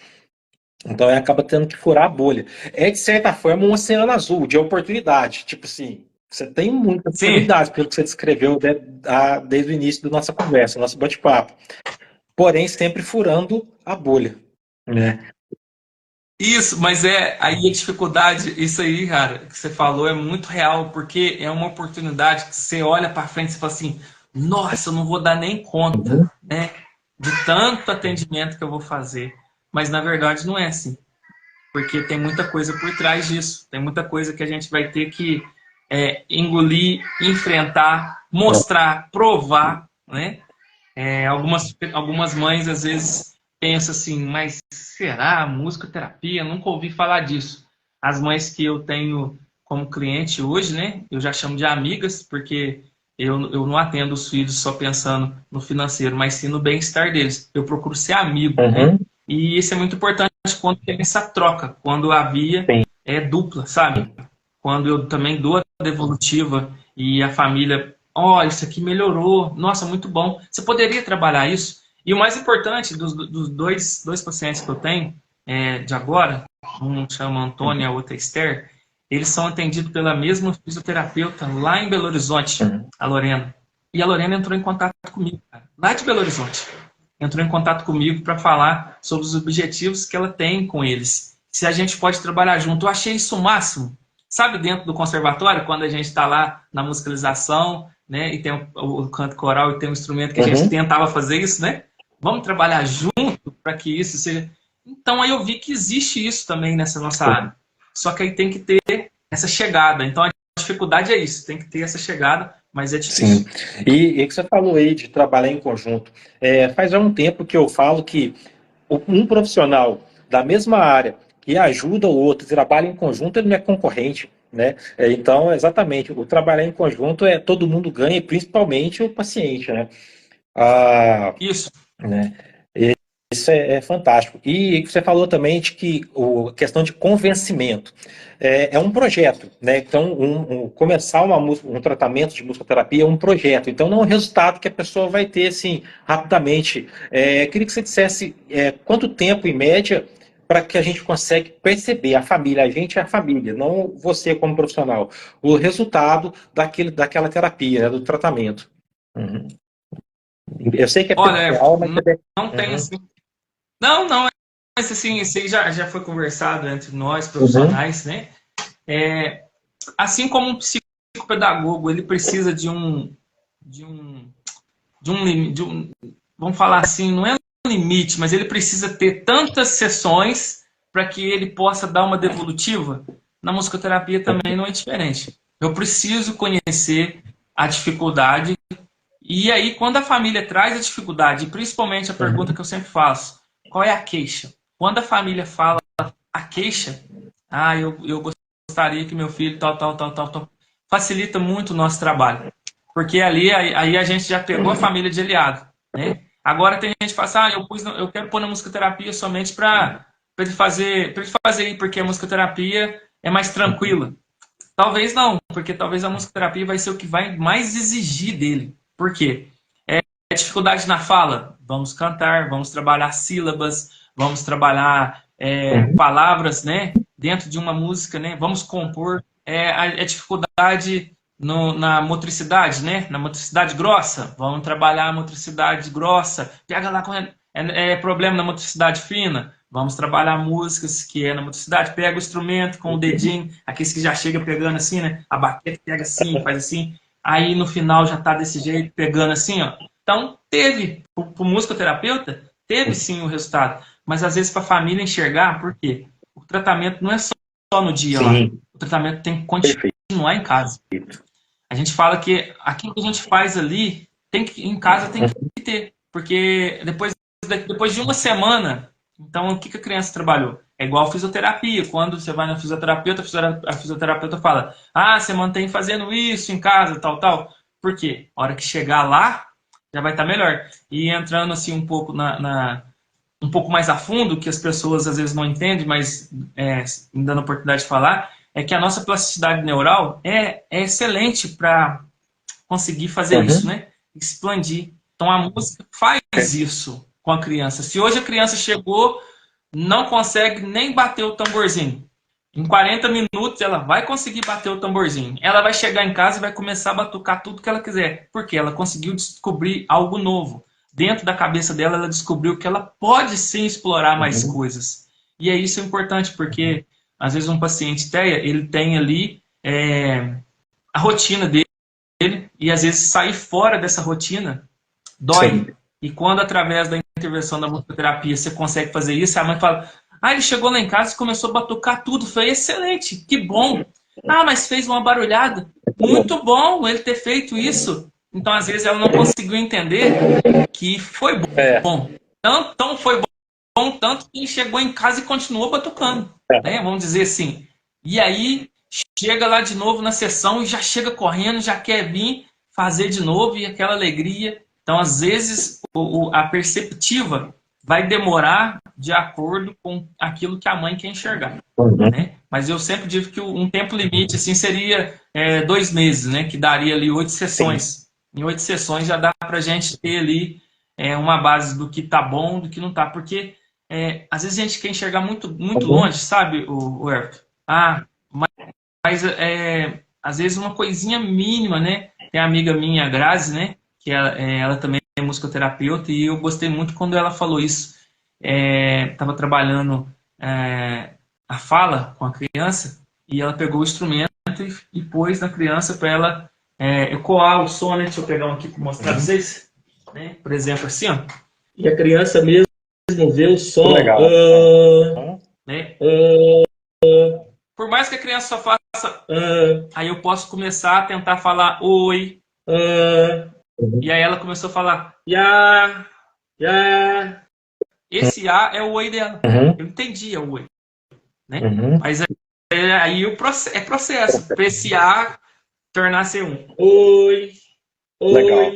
Então, acaba tendo que furar a bolha. É, de certa forma, um oceano azul de oportunidade. Tipo assim, você tem muitas sim. oportunidades, pelo que você descreveu desde o início da nossa conversa, do nosso bate-papo. Porém, sempre furando a bolha, né? Isso, mas aí a dificuldade, isso aí, cara, que você falou é muito real, porque é uma oportunidade que você olha para frente e fala assim, nossa, eu não vou dar nem conta, Uhum. né, de tanto atendimento que eu vou fazer. Mas na verdade não é assim, porque tem muita coisa por trás disso, tem muita coisa que a gente vai ter que engolir, enfrentar, mostrar, provar, né? Algumas mães às vezes pensam assim, mas será musicoterapia? Nunca ouvi falar disso. As mães que eu tenho como cliente hoje, né? Eu já chamo de amigas, porque eu não atendo os filhos só pensando no financeiro, mas sim no bem-estar deles. Eu procuro ser amigo, né? Uhum. E isso é muito importante quando tem essa troca, quando a via Sim. é dupla, sabe? Quando eu também dou a devolutiva e a família, isso aqui melhorou, nossa, muito bom. Você poderia trabalhar isso? E o mais importante dos dois pacientes que eu tenho de agora, um chama Antônio e a outra Esther, eles são atendidos pela mesma fisioterapeuta lá em Belo Horizonte, Uhum. a Lorena. E a Lorena entrou em contato comigo, cara, lá de Belo Horizonte. Entrou em contato comigo para falar sobre os objetivos que ela tem com eles. Se a gente pode trabalhar junto. Eu achei isso o máximo. Sabe, dentro do conservatório, quando a gente está lá na musicalização, né, e tem o canto coral e tem um instrumento que a gente Uhum. tentava fazer isso, né? Vamos trabalhar junto para que isso seja. Então aí eu vi que existe isso também nessa nossa área. Só que aí tem que ter essa chegada. Então a dificuldade é isso, tem que ter essa chegada, mas é Sim. difícil. E que você falou aí de trabalhar em conjunto. Faz já um tempo que eu falo que um profissional da mesma área que ajuda o outro, trabalha em conjunto, ele não é concorrente, né? Então, exatamente, o trabalhar em conjunto é todo mundo ganha, principalmente o paciente, né? Ah, Isso. né? Isso é fantástico. E você falou também de que a questão de convencimento é um projeto, né? Então, começar um tratamento de musicoterapia é um projeto. Então, não é um resultado que a pessoa vai ter assim rapidamente. Queria que você dissesse quanto tempo, em média, para que a gente consiga perceber a família, a gente é a família, não você como profissional, o resultado daquela terapia, né, do tratamento. Uhum. Eu sei que é Olha, pessoal, mas não tem Uhum. assim. Não, mas assim, isso aí já foi conversado entre nós, Uhum. profissionais, né? Assim como um psicopedagogo, ele precisa de um, vamos falar assim, não é um limite, mas ele precisa ter tantas sessões para que ele possa dar uma devolutiva. Na musicoterapia também não é diferente. Eu preciso conhecer a dificuldade e aí, quando a família traz a dificuldade, principalmente a pergunta Uhum. que eu sempre faço, qual é a queixa? Quando a família fala a queixa, eu gostaria que meu filho tal, facilita muito o nosso trabalho. Porque ali aí a gente já pegou a família de aliado, né? Agora tem gente que fala assim, eu quero pôr na musicoterapia somente para ele fazer, porque a musicoterapia é mais tranquila. Talvez não, porque talvez a musicoterapia vai ser o que vai mais exigir dele. Por quê? É dificuldade na fala? Vamos cantar, vamos trabalhar sílabas, vamos trabalhar Uhum. palavras, né? Dentro de uma música, né? Vamos compor. É dificuldade na motricidade, né? Na motricidade grossa, vamos trabalhar a motricidade grossa. Pega lá com problema na motricidade fina. Vamos trabalhar músicas que é na motricidade. Pega o instrumento com o dedinho, aqueles que já chega pegando assim, né? A baqueta pega assim, faz assim. Aí no final já tá desse jeito, pegando assim, ó. Então, teve, para o musicoterapeuta, teve sim o resultado. Mas às vezes para a família enxergar, por quê? O tratamento não é só no dia lá. Sim, O tratamento tem que perfeito. continuar em casa. A gente fala que aquilo que a gente faz ali, em casa tem que ter. Porque depois de uma semana, então o que a criança trabalhou? É igual a fisioterapia. Quando você vai na fisioterapeuta, a fisioterapeuta fala: ah, você mantém fazendo isso em casa, tal. Por quê? A hora que chegar lá, já vai estar melhor. E entrando assim um pouco um pouco mais a fundo, que as pessoas às vezes não entendem, mas me dando a oportunidade de falar, é que a nossa plasticidade neural é excelente para conseguir fazer isso, Uhum. né? Expandir. Então a música faz isso com a criança. Se hoje a criança chegou, não consegue nem bater o tamborzinho. Em 40 minutos ela vai conseguir bater o tamborzinho. Ela vai chegar em casa e vai começar a batucar tudo que ela quiser. Porque ela conseguiu descobrir algo novo. Dentro da cabeça dela, ela descobriu que ela pode sim explorar mais Uhum. coisas. E é isso importante, porque às vezes um paciente TEA, ele tem ali a rotina dele, e às vezes sair fora dessa rotina Sim. dói. E quando, através da intervenção da musicoterapia, você consegue fazer isso, a mãe fala: ah, ele chegou lá em casa e começou a batucar tudo. Foi excelente, que bom. Ah, mas fez uma barulhada. Muito bom ele ter feito isso. Então, às vezes, ela não conseguiu entender que foi É. bom. Então foi bom, tanto que ele chegou em casa e continuou batucando. Né? Vamos dizer assim. E aí, chega lá de novo na sessão e já chega correndo, já quer vir fazer de novo e aquela alegria. Então, às vezes, a perceptiva vai demorar de acordo com aquilo que a mãe quer enxergar. Uhum. Né? Mas eu sempre digo que um tempo limite assim seria 2 meses, né? Que daria ali 8 sessões. Sim. Em 8 sessões já dá para a gente ter ali uma base do que tá bom, do que não tá. Porque às vezes a gente quer enxergar muito, muito Uhum. longe, sabe, o Everton? Mas às vezes uma coisinha mínima, né? Tem a amiga minha, a Grazi, né? Que ela também é musicoterapeuta e eu gostei muito quando ela falou isso. Estava trabalhando a fala com a criança e ela pegou o instrumento e pôs na criança para ela ecoar o som, né? Deixa eu pegar um aqui para mostrar para Uhum. vocês. Né? Por exemplo, assim, ó. E a criança mesmo desenvolver o som. Legal. Né? Por mais que a criança só faça aí eu posso começar a tentar falar oi. E aí ela começou a falar ya, ya. Esse A é o oi dela. Eu entendi o oi. Né? Mas aí é processo. Para esse A tornar-se um oi, oi. Legal.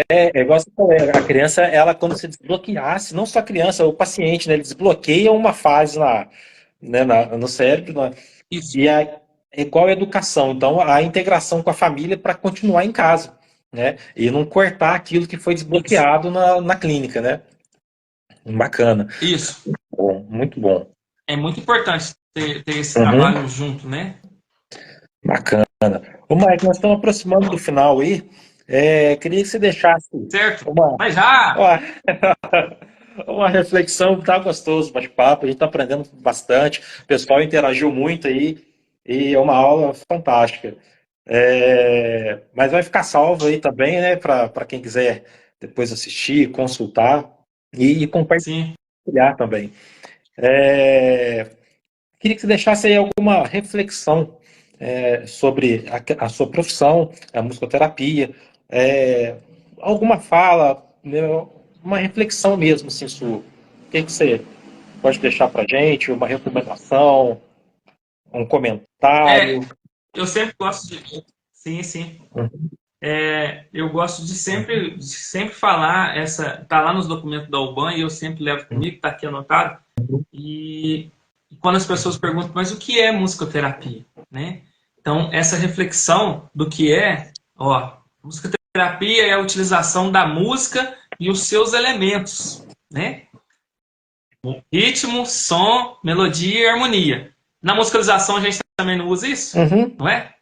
É igual você falou, a criança, ela quando se desbloqueasse, não só a criança, o paciente, né, ele desbloqueia uma fase no cérebro, Isso. e é igual a educação, então a integração com a família para continuar em casa, né, e não cortar aquilo que foi desbloqueado na clínica, né. Bacana. Isso. Bom, muito bom. É muito importante ter esse trabalho junto, né? Bacana. Ô, Mike, nós estamos aproximando do final aí. Queria que você deixasse certo. Mas já! Uma reflexão, tá gostoso, bate-papo, a gente está aprendendo bastante, o pessoal interagiu muito aí, e é uma aula fantástica. Mas vai ficar salvo aí também, né, para quem quiser depois assistir, consultar e compartilhar também. Queria que você deixasse aí alguma reflexão sobre a sua profissão, a musicoterapia, alguma fala, né, uma reflexão mesmo, assim, sua. O que você pode deixar para gente? Uma recomendação, um comentário? Eu sempre gosto de... Sim, sim. Eu gosto de sempre falar tá lá nos documentos da UBAN e eu sempre levo comigo, tá aqui anotado. E quando as pessoas perguntam, mas o que é musicoterapia, né? Então, essa reflexão do que musicoterapia é a utilização da música e os seus elementos, né? Ritmo, som, melodia e harmonia. Na musicalização a gente também não usa isso, não é?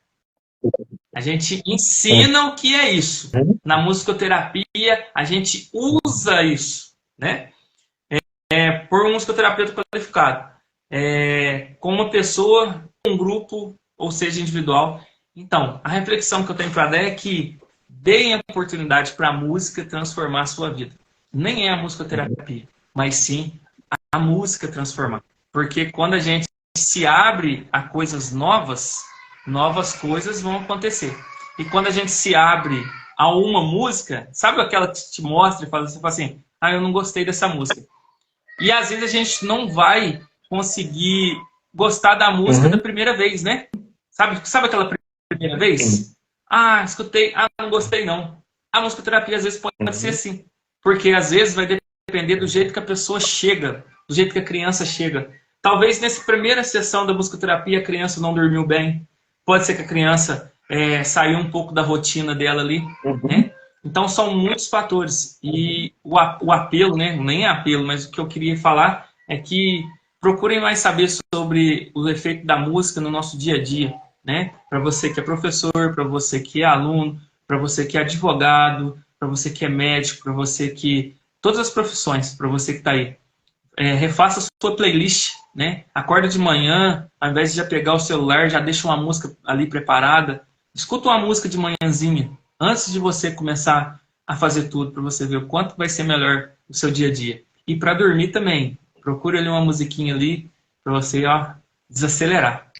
A gente ensina o que é isso. Na musicoterapia a gente usa isso, né? Por um musicoterapeuta qualificado. Com uma pessoa, um grupo, ou seja, individual. Então, a reflexão que eu tenho para dar é que deem a oportunidade para a música transformar a sua vida. Nem é a musicoterapia, mas sim a música transformar. Porque quando a gente se abre a coisas novas, novas coisas vão acontecer. E quando a gente se abre a uma música, sabe aquela que te mostra e fala assim, eu não gostei dessa música. E às vezes a gente não vai conseguir gostar da música da primeira vez, né? Sabe aquela primeira vez? Escutei, não gostei não. A musicoterapia às vezes pode ser assim. Porque às vezes vai depender do jeito que a pessoa chega, do jeito que a criança chega. Talvez nessa primeira sessão da musicoterapia a criança não dormiu bem. Pode ser que a criança saiu um pouco da rotina dela ali, né? Então são muitos fatores. E o apelo, né? Nem é apelo, mas o que eu queria falar é que procurem mais saber sobre o efeito da música no nosso dia a dia, né? Para você que é professor, para você que é aluno, para você que é advogado, para você que é médico, para você que... Todas as profissões, para você que está aí. Refaça a sua playlist, né? Acorda de manhã, ao invés de já pegar o celular, já deixa uma música ali preparada. Escuta uma música de manhãzinha, antes de você começar a fazer tudo, para você ver o quanto vai ser melhor o seu dia a dia. E para dormir também, procura ali uma musiquinha ali, para você desacelerar.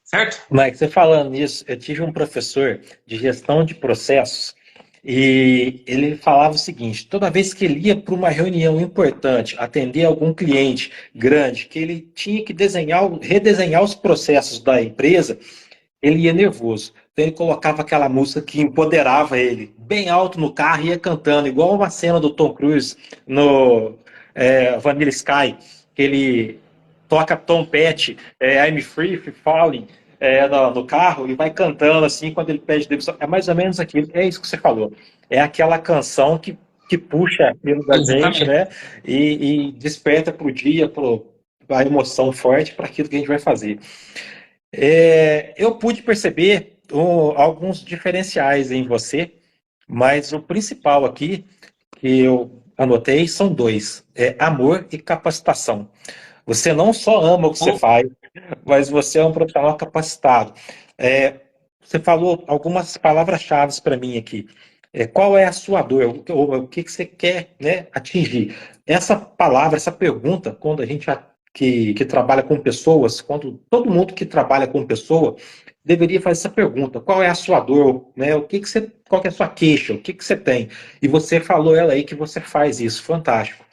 Certo? Mike, você falando nisso, eu tive um professor de gestão de processos e ele falava o seguinte: toda vez que ele ia para uma reunião importante, atender algum cliente grande, que ele tinha que redesenhar os processos da empresa, ele ia nervoso. Então ele colocava aquela música que empoderava ele, bem alto no carro, e ia cantando, igual uma cena do Tom Cruise no Vanilla Sky, que ele toca Tom Petty, I'm Free Falling, no carro, e vai cantando assim quando ele pede demissão. É mais ou menos aquilo, é isso que você falou. É aquela canção que puxa aquilo da gente, né? E desperta para o dia, a emoção forte para aquilo que a gente vai fazer. Eu pude perceber alguns diferenciais em você, mas o principal aqui que eu anotei são dois: amor e capacitação. Você não só ama o que você faz, mas você é um profissional capacitado. Você falou algumas palavras-chave para mim aqui: qual é a sua dor? O que você quer, né, atingir? Essa palavra, essa pergunta, quando a gente que trabalha com pessoas, quando todo mundo que trabalha com pessoa deveria fazer essa pergunta: qual é a sua dor? Né? Qual que é a sua queixa? O que você tem? E você falou ela aí que você faz isso, fantástico.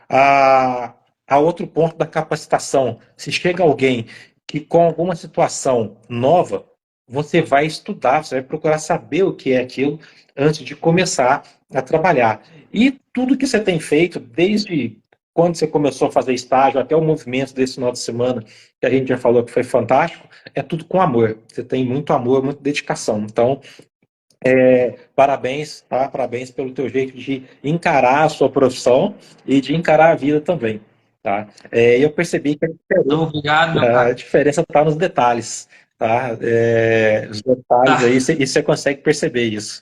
A, a outro ponto da capacitação, se chega alguém que com alguma situação nova, você vai estudar, você vai procurar saber o que é aquilo antes de começar a trabalhar. E tudo que você tem feito, desde quando você começou a fazer estágio até o movimento desse final de semana, que a gente já falou que foi fantástico, é tudo com amor. Você tem muito amor, muita dedicação. Então, parabéns, tá? Parabéns pelo teu jeito de encarar a sua profissão e de encarar a vida também, tá? Eu percebi que Obrigado, meu a caro. diferença está nos detalhes, tá? Os detalhes aí, Tá. você consegue perceber isso.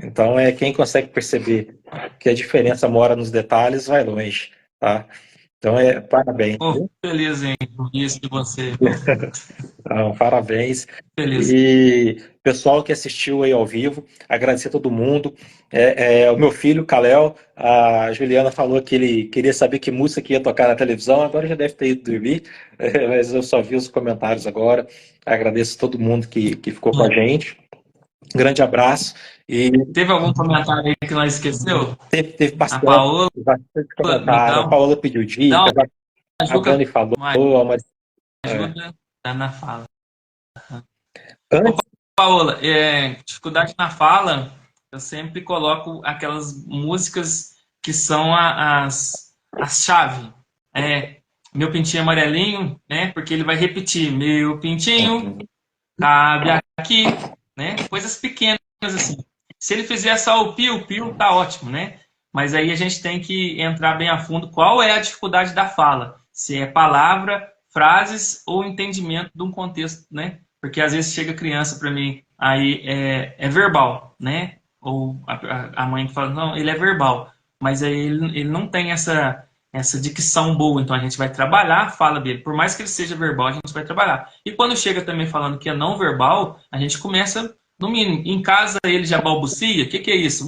Então, quem consegue perceber que a diferença mora nos detalhes, vai longe, tá? Então, parabéns, Pô, viu? feliz em ouvir isso de você, viu? Então, parabéns. Feliz. E pessoal que assistiu aí ao vivo, agradecer a todo mundo. O meu filho, Kalel, a Juliana falou que ele queria saber que música que ia tocar na televisão, agora já deve ter ido dormir, mas eu só vi os comentários agora. Agradeço a todo mundo que ficou com a gente. Grande abraço. E Teve algum comentário aí que nós esqueceu? teve A Paola, bastante comentário. A não. Paola pediu Dá dicas, a Juca, Dani falou, uma a Maria. ajuda tá na fala. Ô, Antes, Paola, dificuldade na fala, eu sempre coloco aquelas músicas que são as chave. Meu pintinho amarelinho, né? Porque ele vai repetir, meu pintinho cabe aqui, né? Coisas pequenas assim. Se ele fizer só o piu-piu, tá ótimo, né? Mas aí a gente tem que entrar bem a fundo qual é a dificuldade da fala. Se é palavra, frases ou entendimento de um contexto, né? Porque às vezes chega criança para mim, aí é verbal, né? Ou a mãe fala, não, ele é verbal. Mas aí ele não tem essa dicção boa, então a gente vai trabalhar a fala dele. Por mais que ele seja verbal, a gente vai trabalhar. E quando chega também falando que é não verbal, a gente começa, no mínimo, em casa ele já balbucia, o que é isso?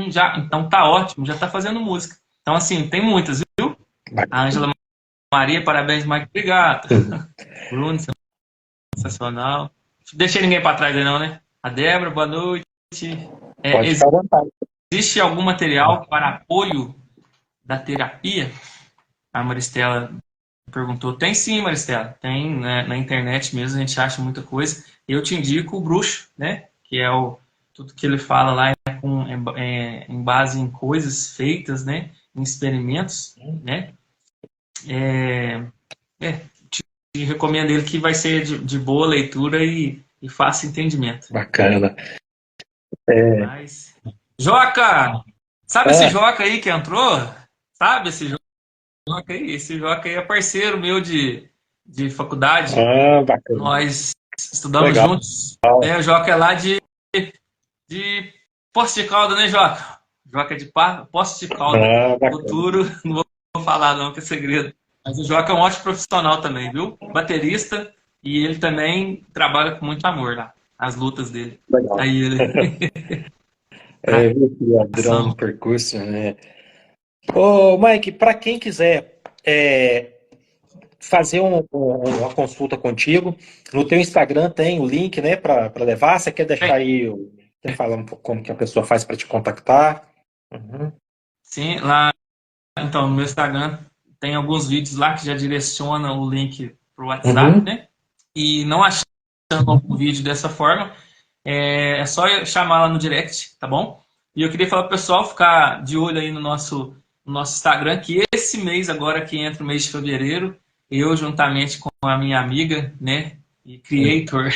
Já, então tá ótimo, já tá fazendo música. Então assim, tem muitas, viu? A Ângela Maria, parabéns, Mike, obrigado. Bruno, sensacional. Deixei ninguém para trás aí não, né? A Débora, boa noite. pode ficar à vontade. Existe algum material para apoio da terapia? A Maristela perguntou. Tem sim, Maristela. Tem, né, na internet mesmo, a gente acha muita coisa. Eu te indico o Bruxo, né? Que é tudo que ele fala lá em base em coisas feitas, né? Em experimentos, né? Te recomendo ele que vai ser de boa leitura e fácil entendimento. Bacana. Mas... Joca! Sabe esse Joca aí que entrou? Sabe esse Joca aí? Esse Joca aí é parceiro meu de faculdade. Bacana. Nós estudamos Legal. juntos. O Joca é lá de Poços de Calda, né, Joca? Joca é de Poços de Calda. Futuro, não vou falar não, que é segredo. Mas o Joca é um ótimo profissional também, viu? Baterista. E ele também trabalha com muito amor lá. As lutas dele. Legal. Aí ele... Padrão no percurso, né? Ô, Mike, para quem quiser fazer uma consulta contigo, no teu Instagram tem o link, né, para levar. Você quer deixar aí, quer falar um pouco como que a pessoa faz para te contactar? Uhum. Sim, lá então no meu Instagram tem alguns vídeos lá que já direcionam o link para o WhatsApp, né? E não achando algum vídeo dessa forma, é só chamar lá no direct, tá bom? E eu queria falar pro pessoal ficar de olho aí no nosso Instagram, que esse mês agora que entra o mês de fevereiro, eu juntamente com a minha amiga, né, e creator,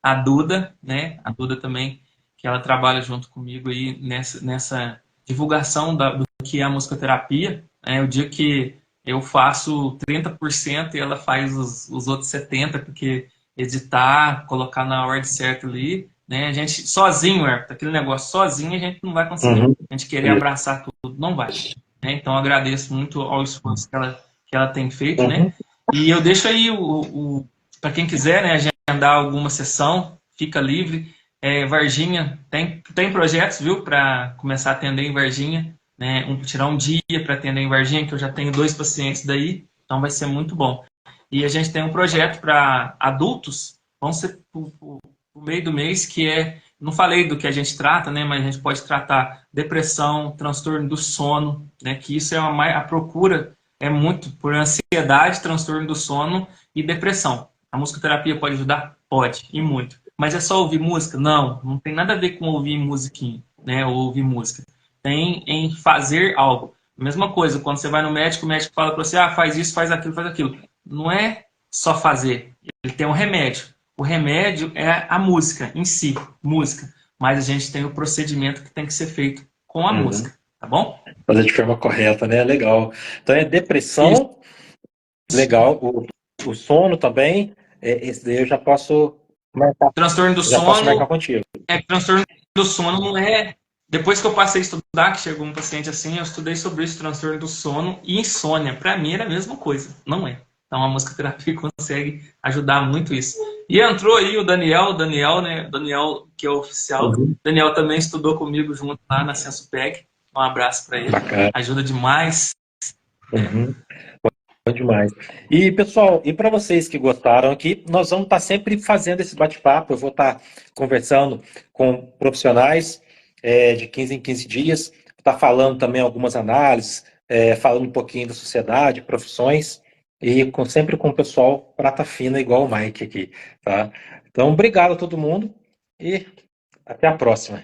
a Duda, né, a Duda também, que ela trabalha junto comigo aí nessa divulgação do que é a musicoterapia, o dia que eu faço 30% e ela faz os outros 70%, porque editar, colocar na ordem certa ali, né? A gente sozinho, aquele negócio sozinho a gente não vai conseguir. A gente querer abraçar tudo, não vai. Né? Então eu agradeço muito ao esforço que ela tem feito, né? E eu deixo aí para quem quiser, né, agendar alguma sessão, fica livre. Varginha, tem projetos, viu, para começar a atender em Varginha, né? Tirar um dia para atender em Varginha, que eu já tenho 2 pacientes daí, então vai ser muito bom. E a gente tem um projeto para adultos, vão ser por meio do mês, que não falei do que a gente trata, né, mas a gente pode tratar depressão, transtorno do sono, né, que isso a procura é muito por ansiedade, transtorno do sono e depressão. A musicoterapia pode ajudar? Pode, e muito. Mas é só ouvir música? Não, não tem nada a ver com ouvir musiquinha, né, ou ouvir música. Tem em fazer algo. Mesma coisa, quando você vai no médico, o médico fala para você, faz isso, faz aquilo, faz aquilo. Não é só fazer, ele tem um remédio. O remédio é a música em si, música. Mas a gente tem o procedimento que tem que ser feito com a música, tá bom? Fazer de forma correta, né? Legal. Então é depressão, Isso. legal. O sono também, esse daí eu já posso marcar. Transtorno do Já posso marcar sono, contigo. transtorno do sono não é... Depois que eu passei a estudar, que chegou um paciente assim, eu estudei sobre isso, transtorno do sono e insônia. Para mim era a mesma coisa, não é. Então a musicoterapia consegue ajudar muito isso. E entrou aí o Daniel, né? Daniel, que é o oficial. Uhum. Daniel também estudou comigo junto lá na Sensupec. Um abraço para ele. Bacana. Ajuda demais. Uhum. Bom demais. E, pessoal, e para vocês que gostaram aqui, nós vamos estar sempre fazendo esse bate-papo. Eu vou estar conversando com profissionais de 15 em 15 dias, estar falando também algumas análises, falando um pouquinho da sociedade, profissões, e sempre com o pessoal prata fina, igual o Mike aqui, tá? Então, obrigado a todo mundo e até a próxima.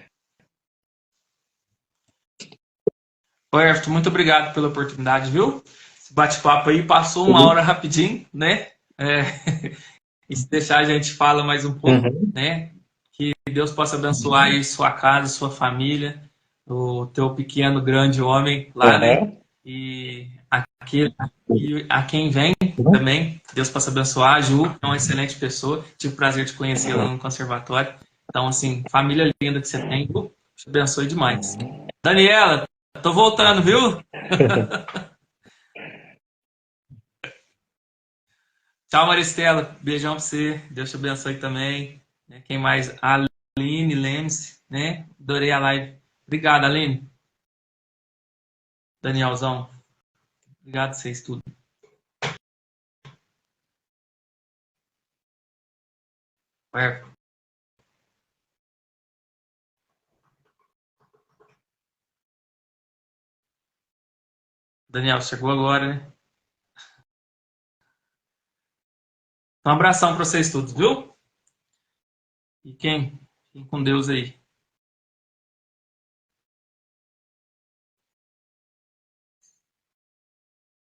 Oi, Everton, muito obrigado pela oportunidade, viu? Esse bate-papo aí passou uma hora rapidinho, né? E se deixar a gente fala mais um pouco, né? Que Deus possa abençoar aí sua casa, sua família, o teu pequeno, grande homem lá, né? E a quem vem também, Deus possa abençoar. A Ju é uma excelente pessoa, tive o prazer de conhecê-la no conservatório. Então, assim, família linda que você tem, te abençoe demais. Daniela, tô voltando, viu? Tchau, Maristela. Beijão pra você. Deus te abençoe também. Quem mais? A Aline Lemes, né? Adorei a live. Obrigado, Aline. Danielzão. Obrigado a vocês tudo. Daniel, chegou agora, né? Um abração pra vocês todos, viu? E quem? Fiquem com Deus aí.